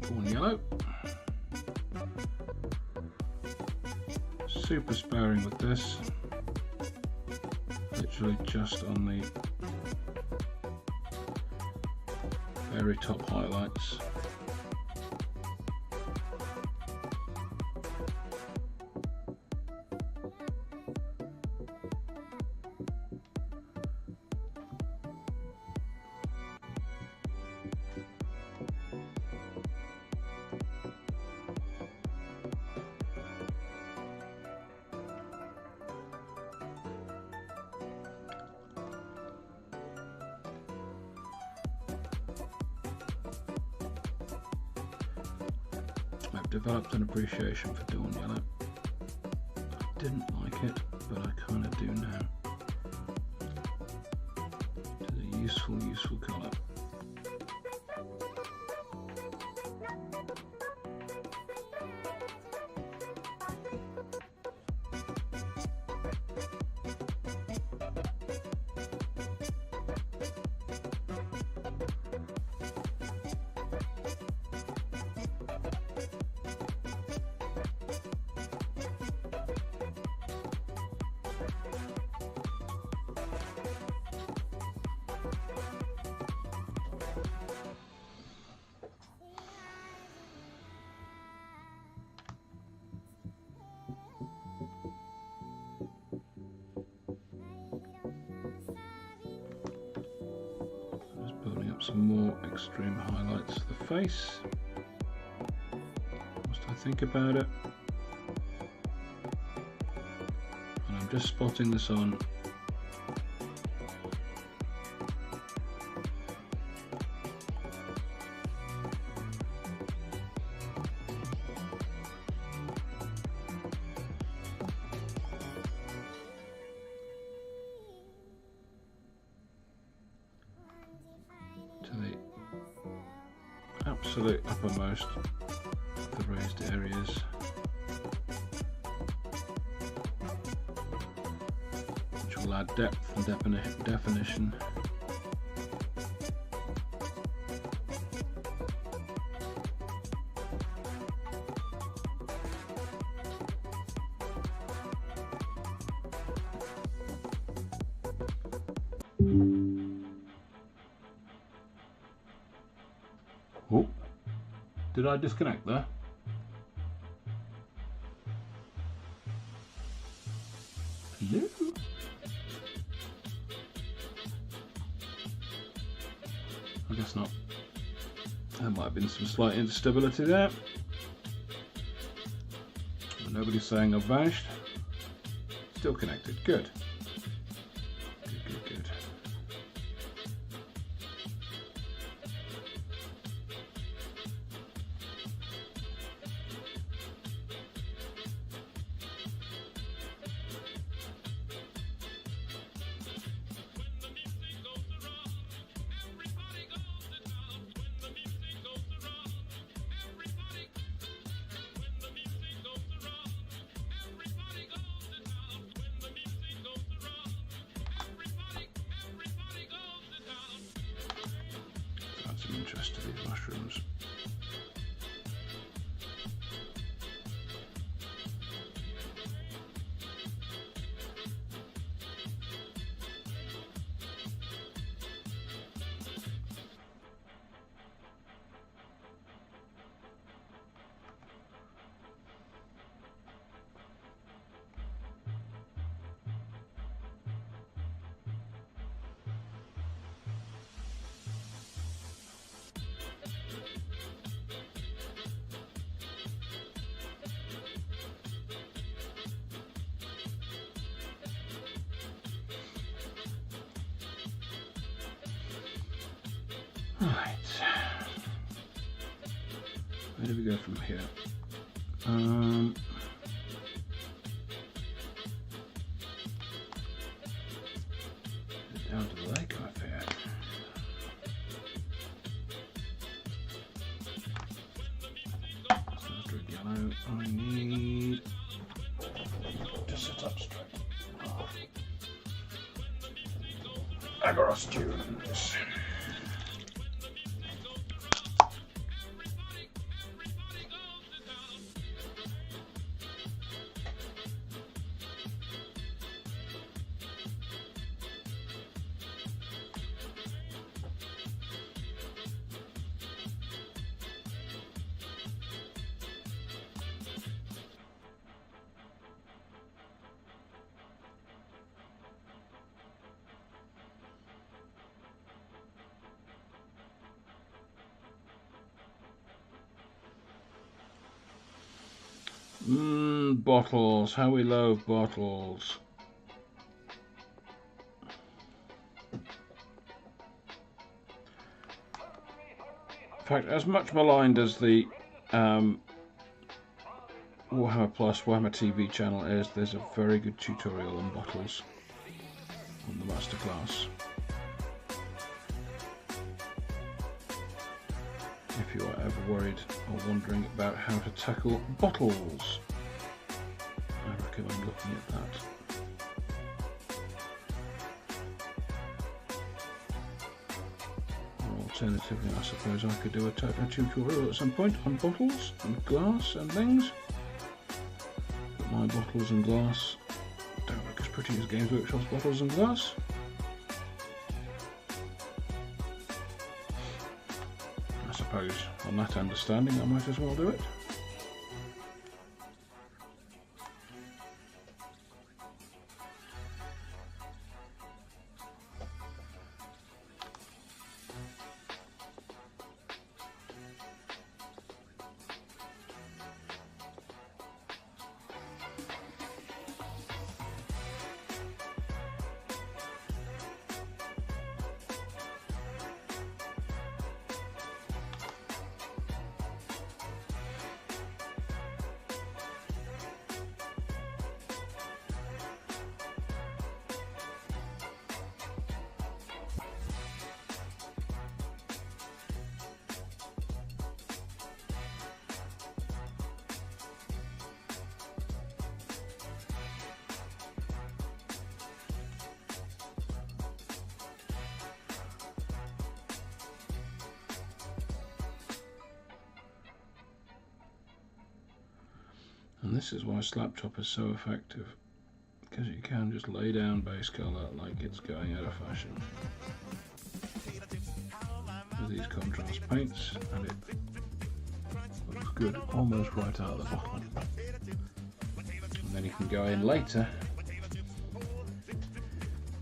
Corn yellow. Super sparing with this. Literally just on the very top highlights. I've developed an appreciation for dawn yellow. I didn't like it, but I kind of do now. It's a useful colour. Some more extreme highlights of the face. Must I think about it? And I'm just spotting this on. Absolute uppermost of the raised areas. Which will add depth and definition. Oh, did I disconnect there? Hello? I guess not. There might have been some slight instability there. But nobody's saying I've vanished. Still connected. Good. Good. Right. Where do we go from here? Down to the lake, I fear. Centric yellow. I need to sit up straight. Agoros tunes. Bottles. How we love bottles. In fact, as much maligned as the Warhammer Plus, Warhammer TV channel is, there's a very good tutorial on bottles on the masterclass. If you are ever worried or wondering about how to tackle bottles, I recommend looking at that. Or alternatively, I suppose I could do a tutorial at some point on bottles and glass and things. But my bottles and glass don't look as pretty as Games Workshop's bottles and glass. I suppose on that understanding I might as well do it. And this is why slap top is so effective, because you can just lay down base colour like it's going out of fashion with these contrast paints, and it looks good almost right out of the bottle. And then you can go in later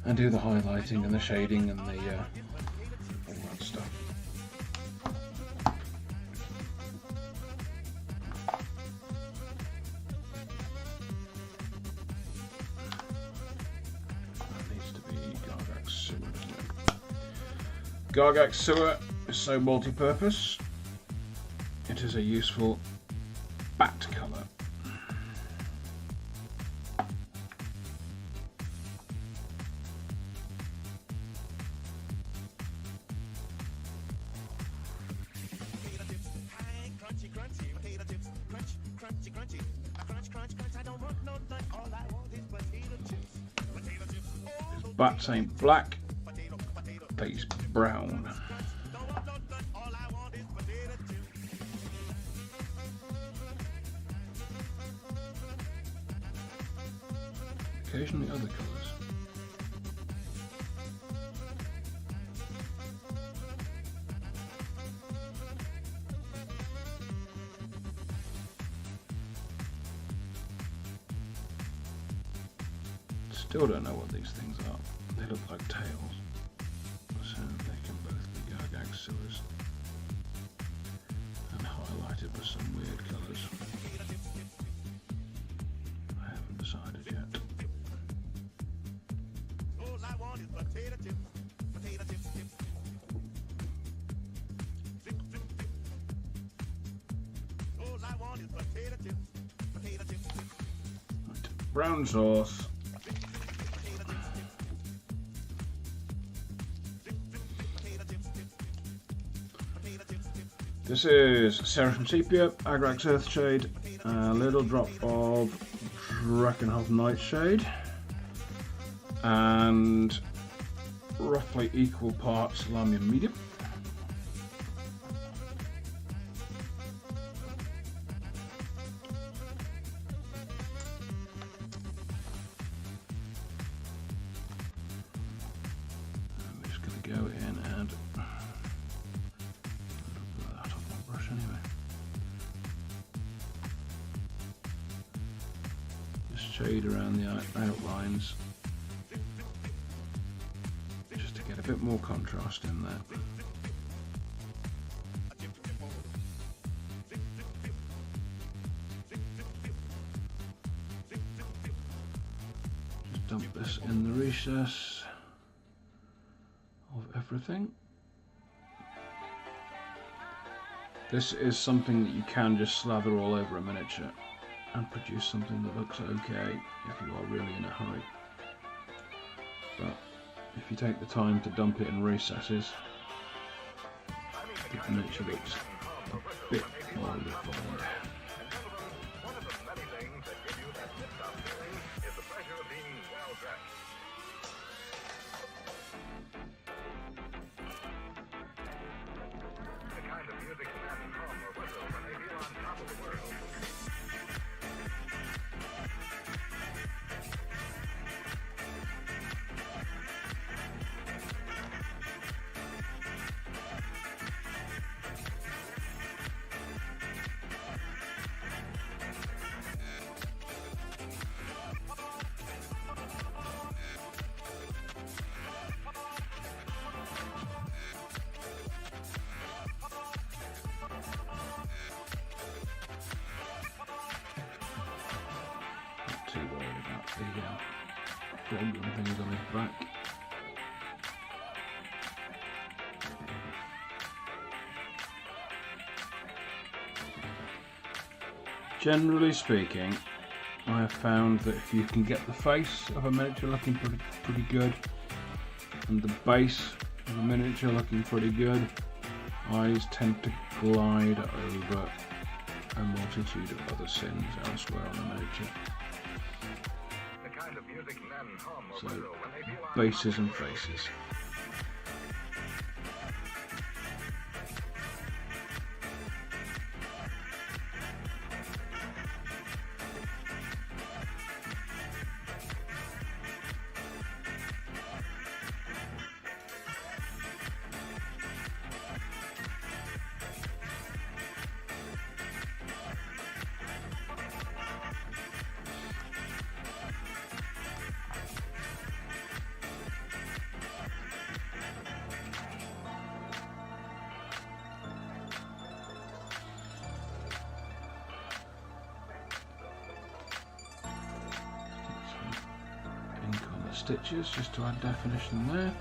and do the highlighting and the shading and the all that stuff. Gargax Sewer is so multi-purpose. It is a useful bat colour. Bats ain't black, they's brown. Occasionally other colours. Still don't know what these things are. They look like tails. So they can both be Gargax sewers. And highlighted with some weird colours. I haven't decided yet. Right, brown sauce. This is Seraphim Sepia, Agrax Earthshade, a little drop of Drakenhof Nightshade, and roughly equal parts Lamium Medium. I'm just going to go in and put that off my brush anyway. Just shade around the outlines. Get a bit more contrast in there. Just dump this in the recess of everything. This is something that you can just slather all over a miniature and produce something that looks okay if you are really in a hurry. But if you take the time to dump it in recesses, the miniature looks a bit more refined. One of the many things that give you that lift-off feeling is the pleasure of being well-dressed. The kind of music men hum or whistle when they feel on top of the world. Too worried about the problem things on his back. Generally speaking, I have found that if you can get the face of a miniature looking pretty good and the base of a miniature looking pretty good, eyes tend to glide over a multitude of other sins elsewhere on the miniature. So, bases and faces. Stitches just to add definition there.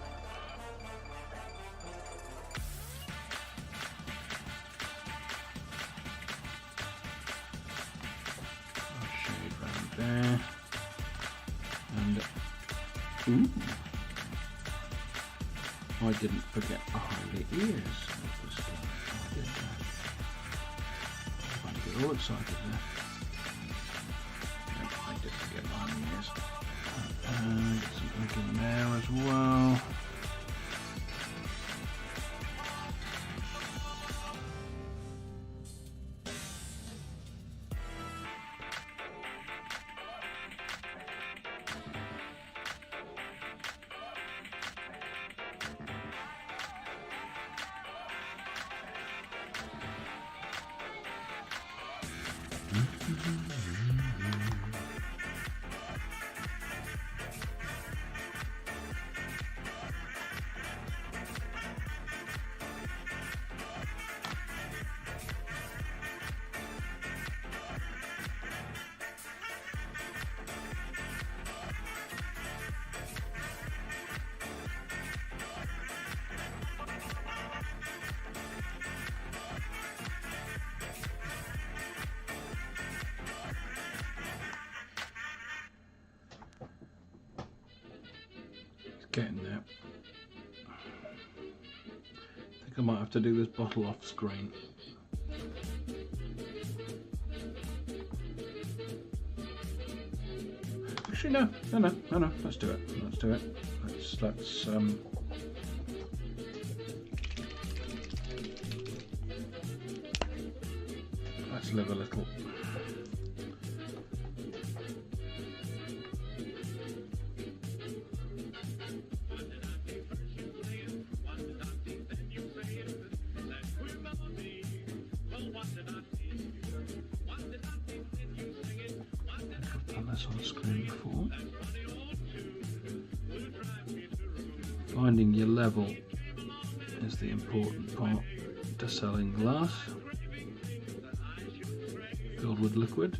Shade round there, and ooh, I didn't forget to hide the ears of the star. I did that. I get all excited there. Yep, I did forget to hide the ears. Get something in there as well. Getting there. I think I might have to do this bottle off screen. Actually, no. Let's do it. Let's do it. Let's live a little. On screen before. Finding your level is the important part to selling glass filled with liquid.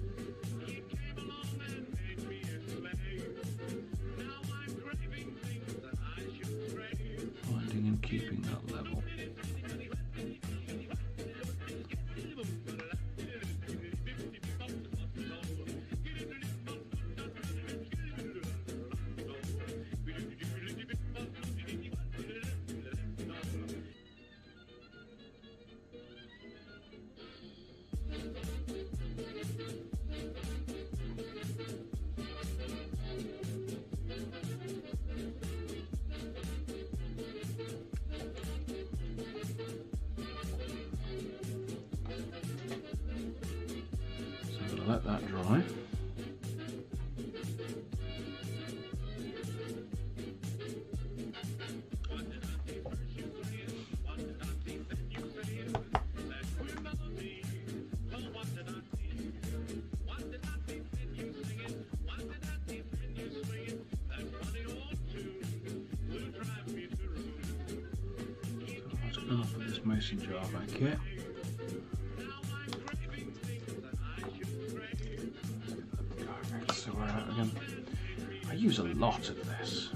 Finding and keeping that level. Let that dry. Let's go off with this mason jar back here. I use a lot of this.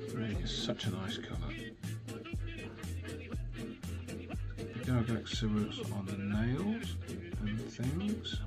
It really is such a nice colour. The Gargax Syrups on the nails and things.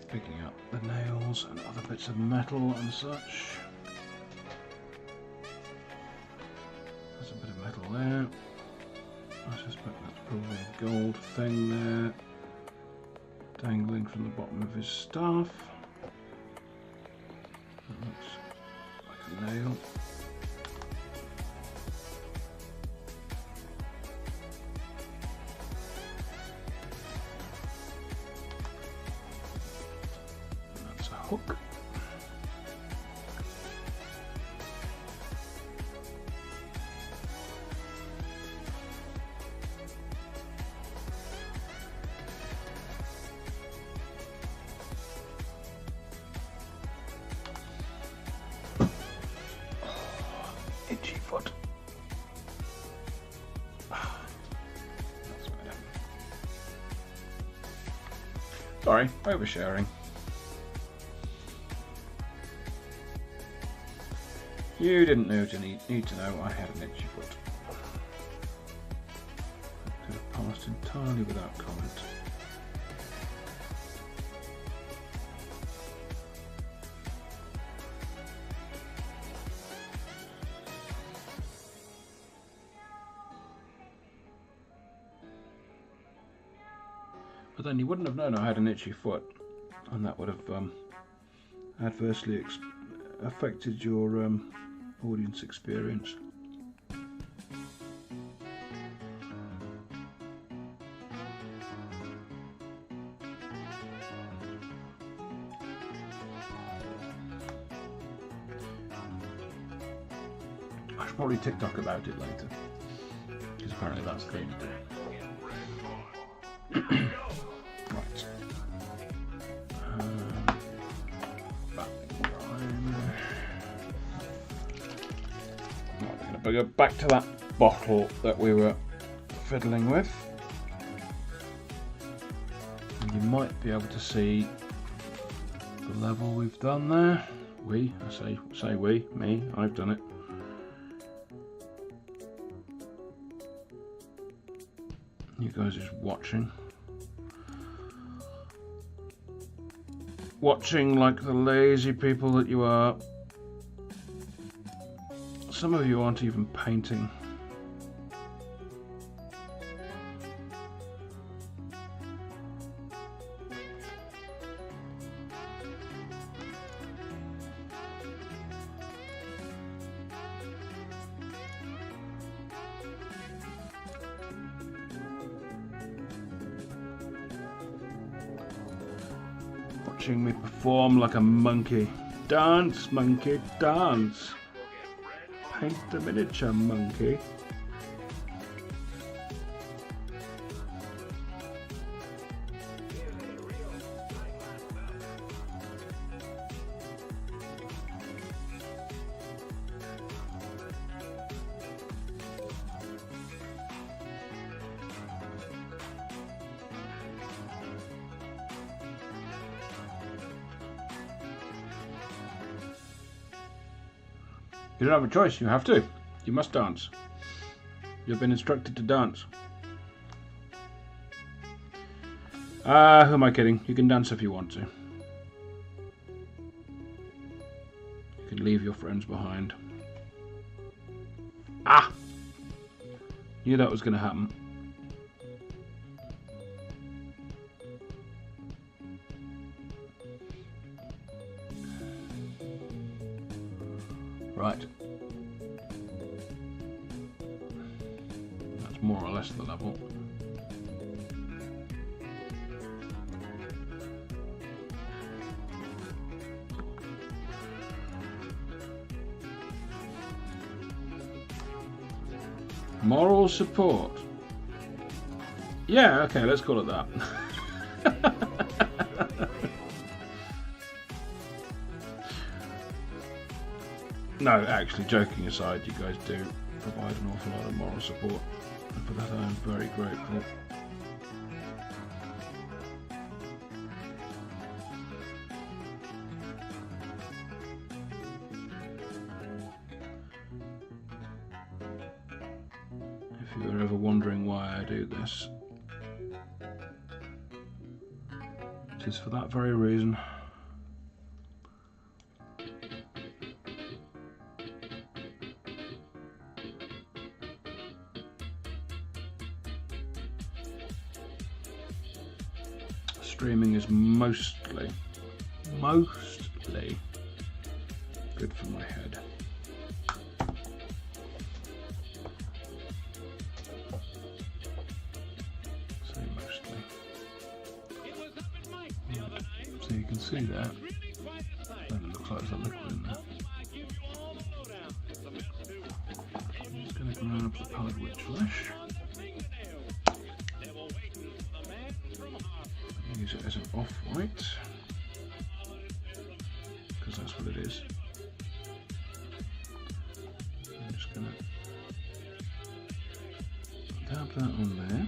Picking up the nails and other bits of metal and such. There's a bit of metal there. I suspect that's probably a gold thing there, dangling from the bottom of his staff. That looks like a nail. Hook. Itchy foot. That's better. Sorry, oversharing. You didn't need to know I had an itchy foot. That could have passed entirely without comment. But then you wouldn't have known I had an itchy foot, and that would have adversely affected your audience experience. I should probably TikTok about it later, because apparently that's the thing to do. Right. Back behind. Right, we're going to go back to that bottle that we were fiddling with. And you might be able to see the level we've done there. I say we, me, I've done it. You guys are just watching. Watching like the lazy people that you are. Some of you aren't even painting. Watching me perform like a monkey. Dance, monkey, dance. Paint the miniature, monkey. You don't have a choice, you have to. You must dance. You've been instructed to dance. Who am I kidding? You can dance if you want to. You can leave your friends behind. Ah! Knew that was going to happen. Right. That's more or less the level. Moral support. Yeah, okay, let's call it that. No, actually, joking aside, you guys do provide an awful lot of moral support, and for that I am very grateful. If you were ever wondering why I do this, it is for that very reason. Streaming is mostly good for my head. Say mostly. Right. So you can see that. Then it looks like there's a liquid in there. I'm just going to grab the coloured witch flesh. Use it as an off-white, because that's what it is. I'm just going to dab that on there.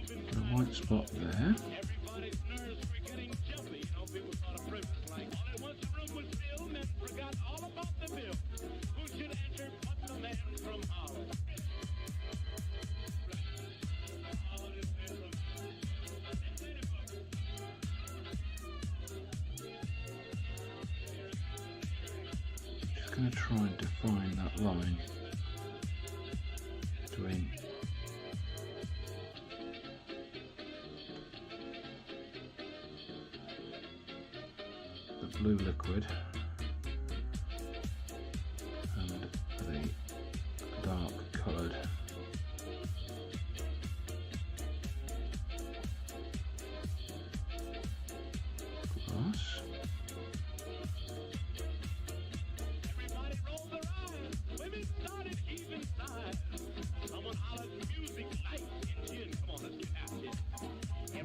Get a white spot there. Going to try and define that line between the blue liquid and the dark coloured. glass. Everybody roll their eyes. Women started even size. Someone hollered music, light, and gin. Come on, let's get happy.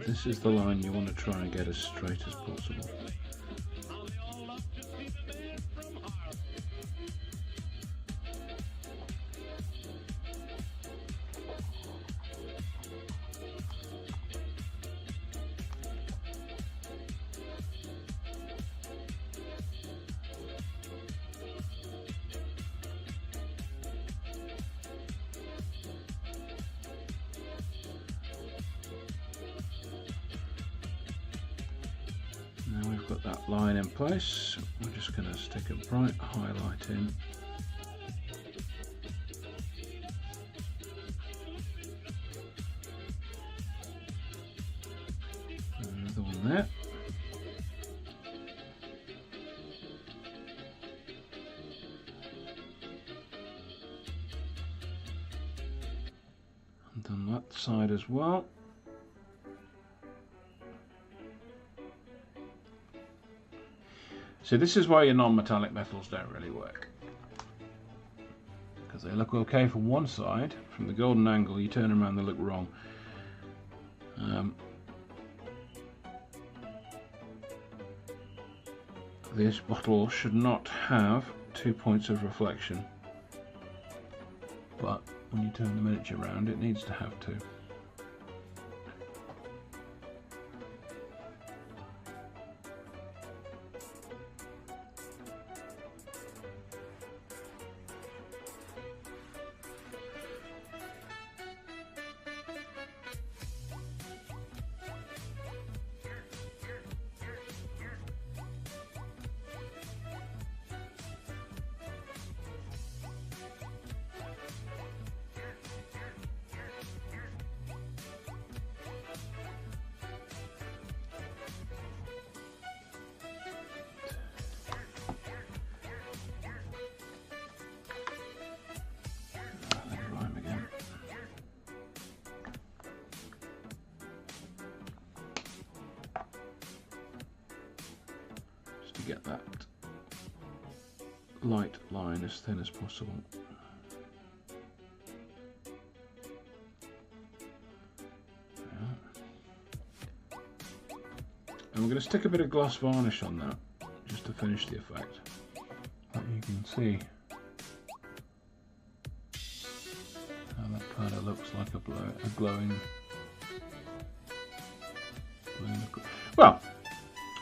This is the line you want to try and get as straight as possible. How they all love to see the man from Harlem. Now we've got that line in place, we're just going to stick a bright highlight in. Another one there. And done that side as well. So this is why your non-metallic metals don't really work. Because they look okay from one side, from the golden angle, you turn them around, they look wrong. This bottle should not have 2 points of reflection. But when you turn the miniature around, it needs to have 2. Get that light line as thin as possible. And we're going to stick a bit of gloss varnish on that just to finish the effect. But you can see how that kind of looks like a glowing. Well,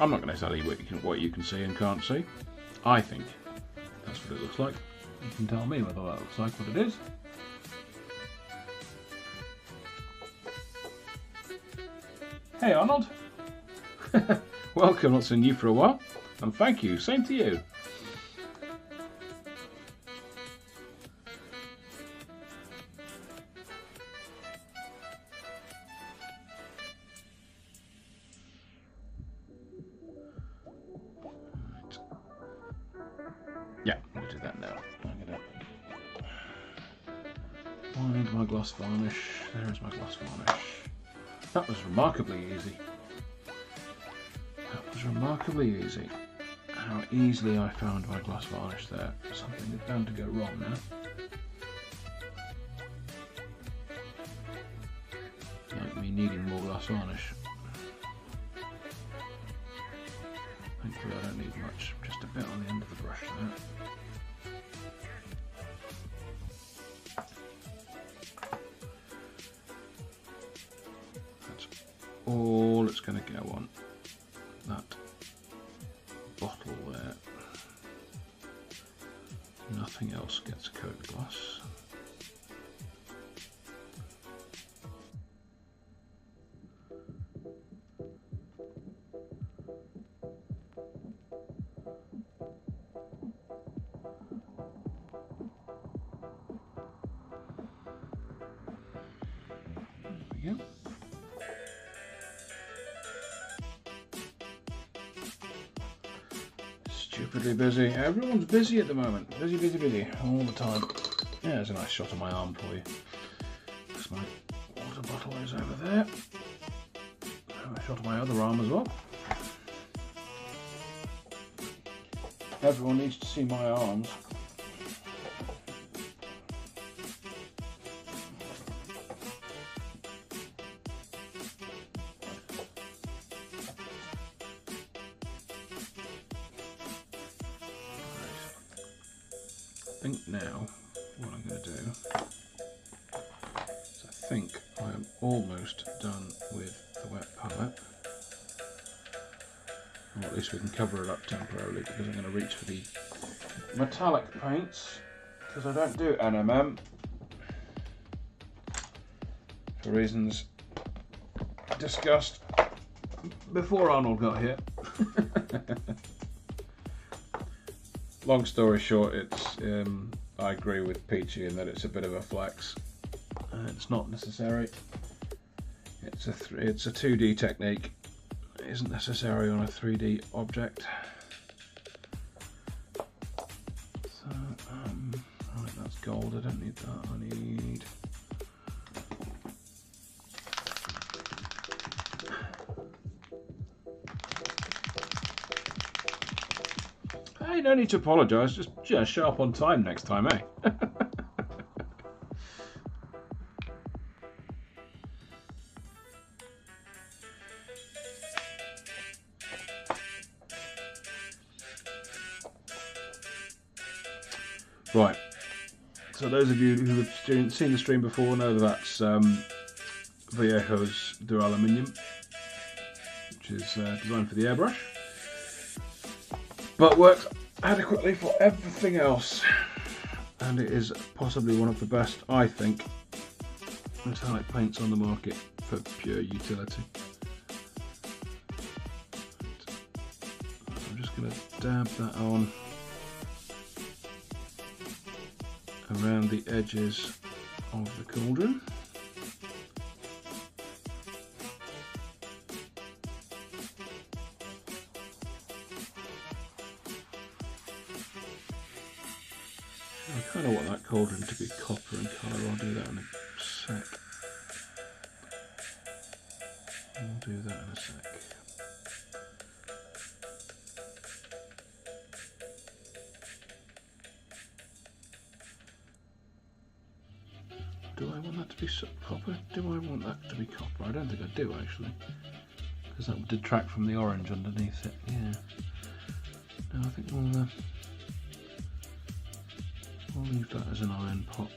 I'm not going to tell you what you can see and can't see. I think that's what it looks like. You can tell me whether that looks like what it is. Hey Arnold! Welcome, not seen you for a while. And thank you, same to you. Yeah, I'm going to do that now. I'm going to find my gloss varnish. There's my gloss varnish. That was remarkably easy. That was remarkably easy. How easily I found my gloss varnish there. Something is bound to go wrong now. Like me needing more gloss varnish. Thankfully I don't need much, just a bit on the end of the brush there. That's all it's going to go on that bottle there. Nothing else gets coat gloss. There we go. Stupidly busy. Everyone's busy at the moment. Busy, busy, busy. All the time. Yeah, there's a nice shot of my arm for you. That's my water bottle is over there. And a shot of my other arm as well. Everyone needs to see my arms. I think now what I'm going to do is I think I am almost done with the wet palette. Or at least we can cover it up temporarily, because I'm going to reach for the metallic paints, because I don't do NMM for reasons discussed before Arnold got here. Long story short, it's I agree with Peachy in that it's a bit of a flex. It's not necessary. It's a 2D technique. It isn't necessary on a 3D object. So right, that's gold. I don't need that. I need. Hey, no need to apologise. Just show up on time next time, eh? Right. So those of you who have seen the stream before know that that's Vallejo's Duraluminium, which is designed for the airbrush, but works adequately for everything else, and it is possibly one of the best, I think, metallic paints on the market for pure utility. I'm just going to dab that on around the edges of the cauldron. I kind of want that cauldron to be copper in colour. I'll do that in a sec. I'll do that in a sec. Do I want that to be copper? Do I want that to be copper? I don't think I do actually, because that would detract from the orange underneath it. Yeah. No, I think we'll leave that as an iron pot.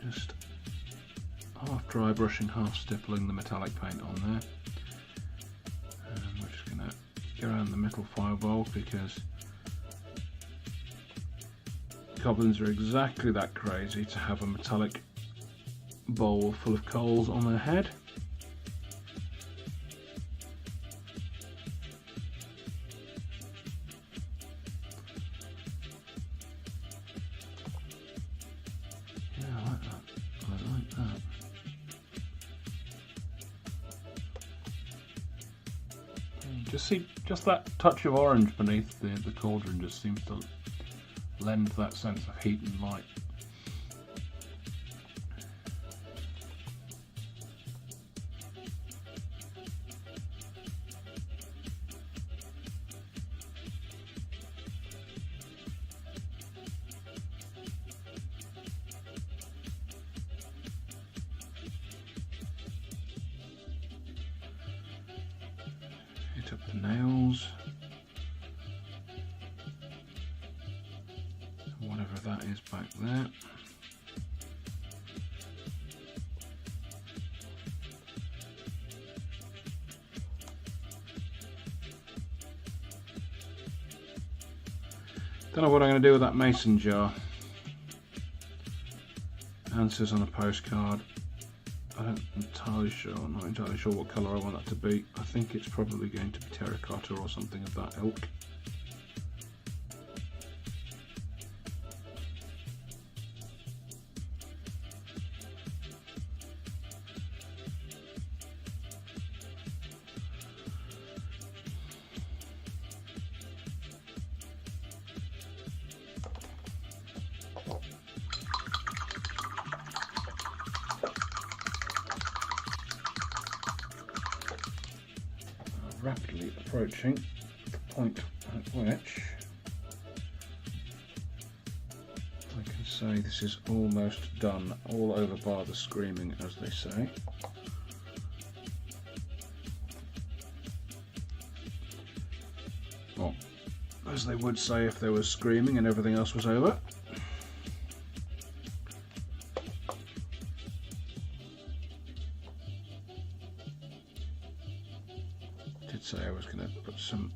Just half dry brushing, half stippling the metallic paint on there. And we're just going to go around the metal fireball, because goblins are exactly that crazy to have a metallic bowl full of coals on their head. Just that touch of orange beneath the cauldron just seems to lend that sense of heat and light. Up the nails, whatever that is back there. Don't know what I'm going to do with that mason jar. Answers on a postcard. I'm not entirely sure what colour I want that to be. I think it's probably going to be terracotta or something of that ilk. rapidly approaching the point at which I can say this is almost done, all over bar the screaming, as they say. Well, as they would say if there was screaming and everything else was over. Did say I was going to put some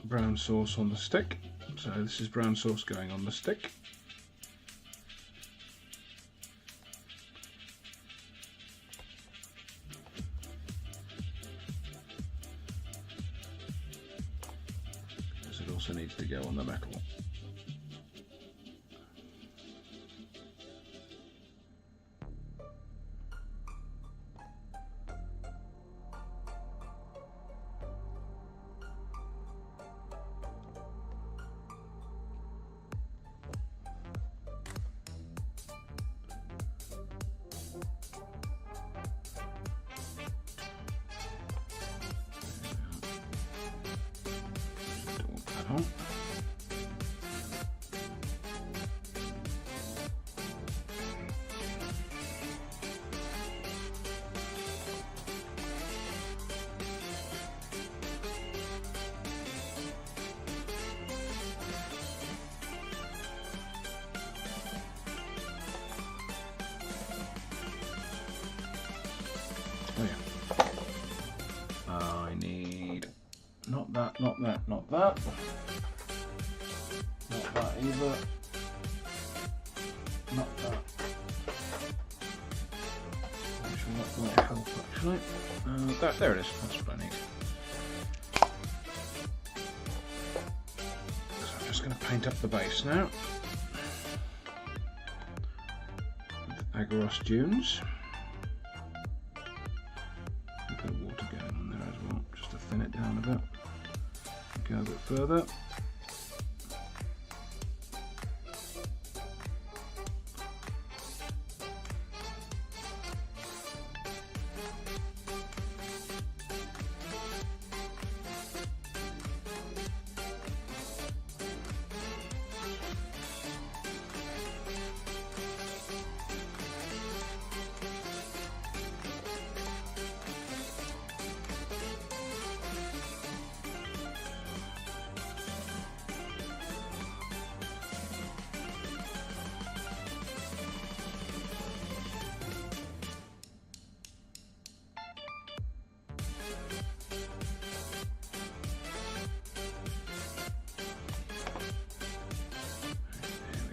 brown sauce on the stick, so this is brown sauce going on the stick. Because it also needs to go on the metal. I need not that, not that, not that. Not that either. Not that. Actually, that might help actually. There it is, that's what I need. So I'm just going to paint up the base now. With AoS Dunes. Thin it down a bit, go a bit further.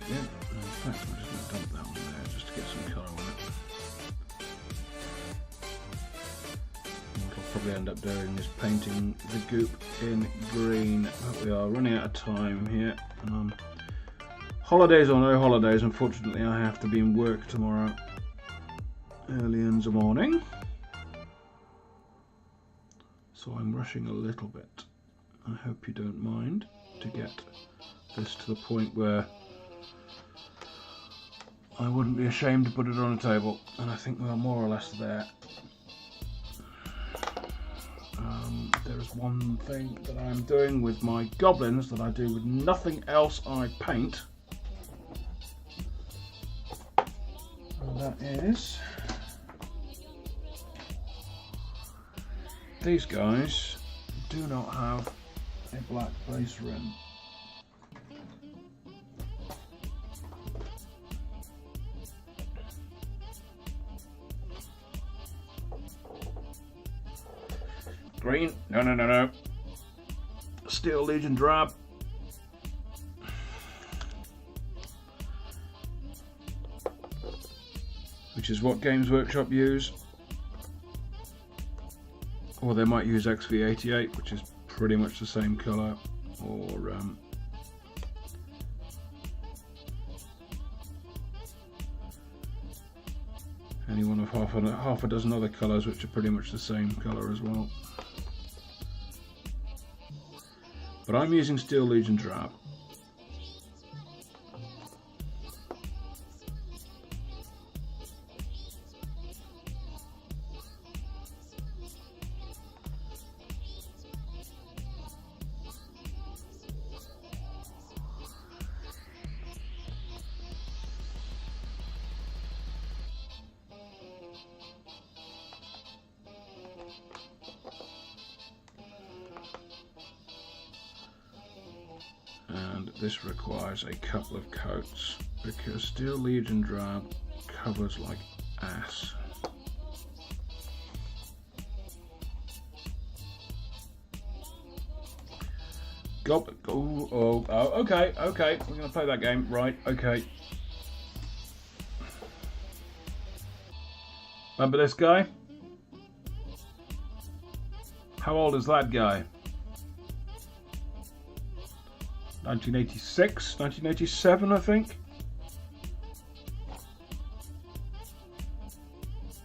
Yeah, in fact, I'm just going to dump that one there just to get some colour on it. What I'll probably end up doing is painting the goop in green, but we are running out of time here. Holidays or no holidays, unfortunately I have to be in work tomorrow early in the morning. So I'm rushing a little bit. I hope you don't mind to get this to the point where I wouldn't be ashamed to put it on a table, and I think we are more or less there. There is one thing that I'm doing with my goblins that I do with nothing else I paint, and that is these guys do not have a black base rim. Green, no. Steel Legion drab. Which is what Games Workshop use. Or they might use XV88, which is pretty much the same colour. Or any one of half a dozen other colours which are pretty much the same colour as well. But I'm using Steel Legion drab. and this requires a couple of coats because Steel Legion Drab covers like ass. Okay, we're gonna play that game, right? Okay. Remember this guy? How old is that guy? 1986, 1987, I think.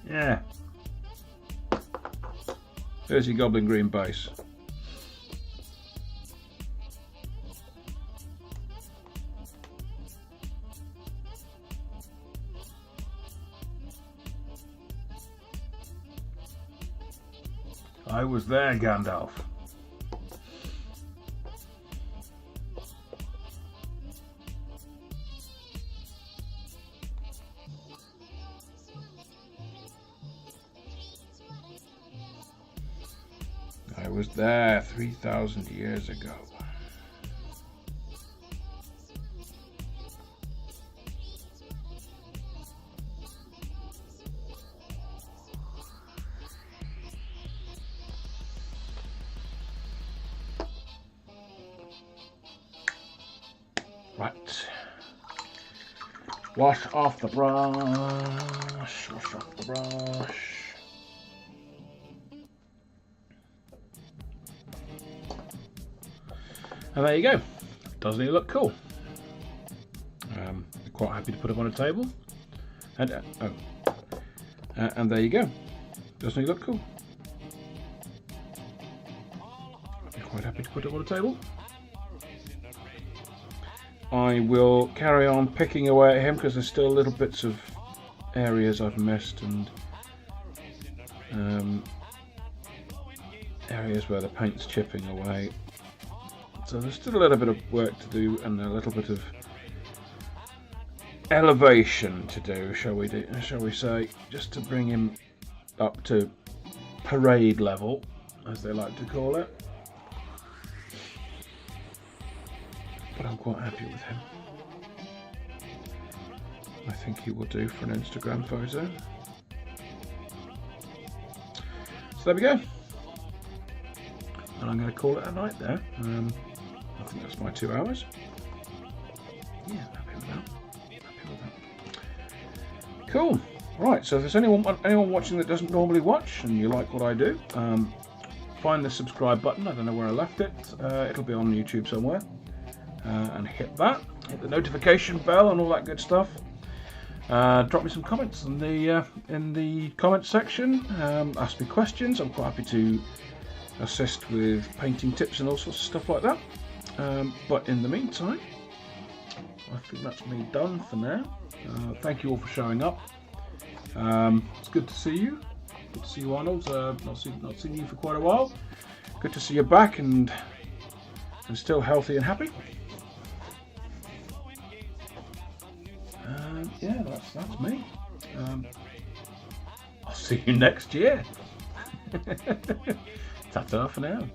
Yeah. There's your Goblin Green base. I was there, Gandalf. I was there 3,000 years ago. Right. Wash off the brush. Wash off the brush. And there you go. Doesn't he look cool? Quite happy to put him on a table. And and there you go. Doesn't he look cool? Quite happy to put him on a table. I will carry on picking away at him because there's still little bits of areas I've missed and areas where the paint's chipping away. So there's still a little bit of work to do and a little bit of elevation to do, shall we say, just to bring him up to parade level, as they like to call it. But I'm quite happy with him. I think he will do for an Instagram photo. So there we go. And I'm going to call it a night there. I think that's my 2 hours. Yeah, happy with that. Cool. Right, so if there's anyone watching that doesn't normally watch and you like what I do, find the subscribe button. I don't know where I left it. It'll be on YouTube somewhere. And hit that. Hit the notification bell and all that good stuff. Drop me some comments in the comments section. Ask me questions. I'm quite happy to assist with painting tips and all sorts of stuff like that. But in the meantime, I think that's me done for now. Thank you all for showing up. It's good to see you. Good to see you, Arnold. Not seen you for quite a while. Good to see you back and still healthy and happy. Yeah, that's me. I'll see you next year. Ta-ta for now.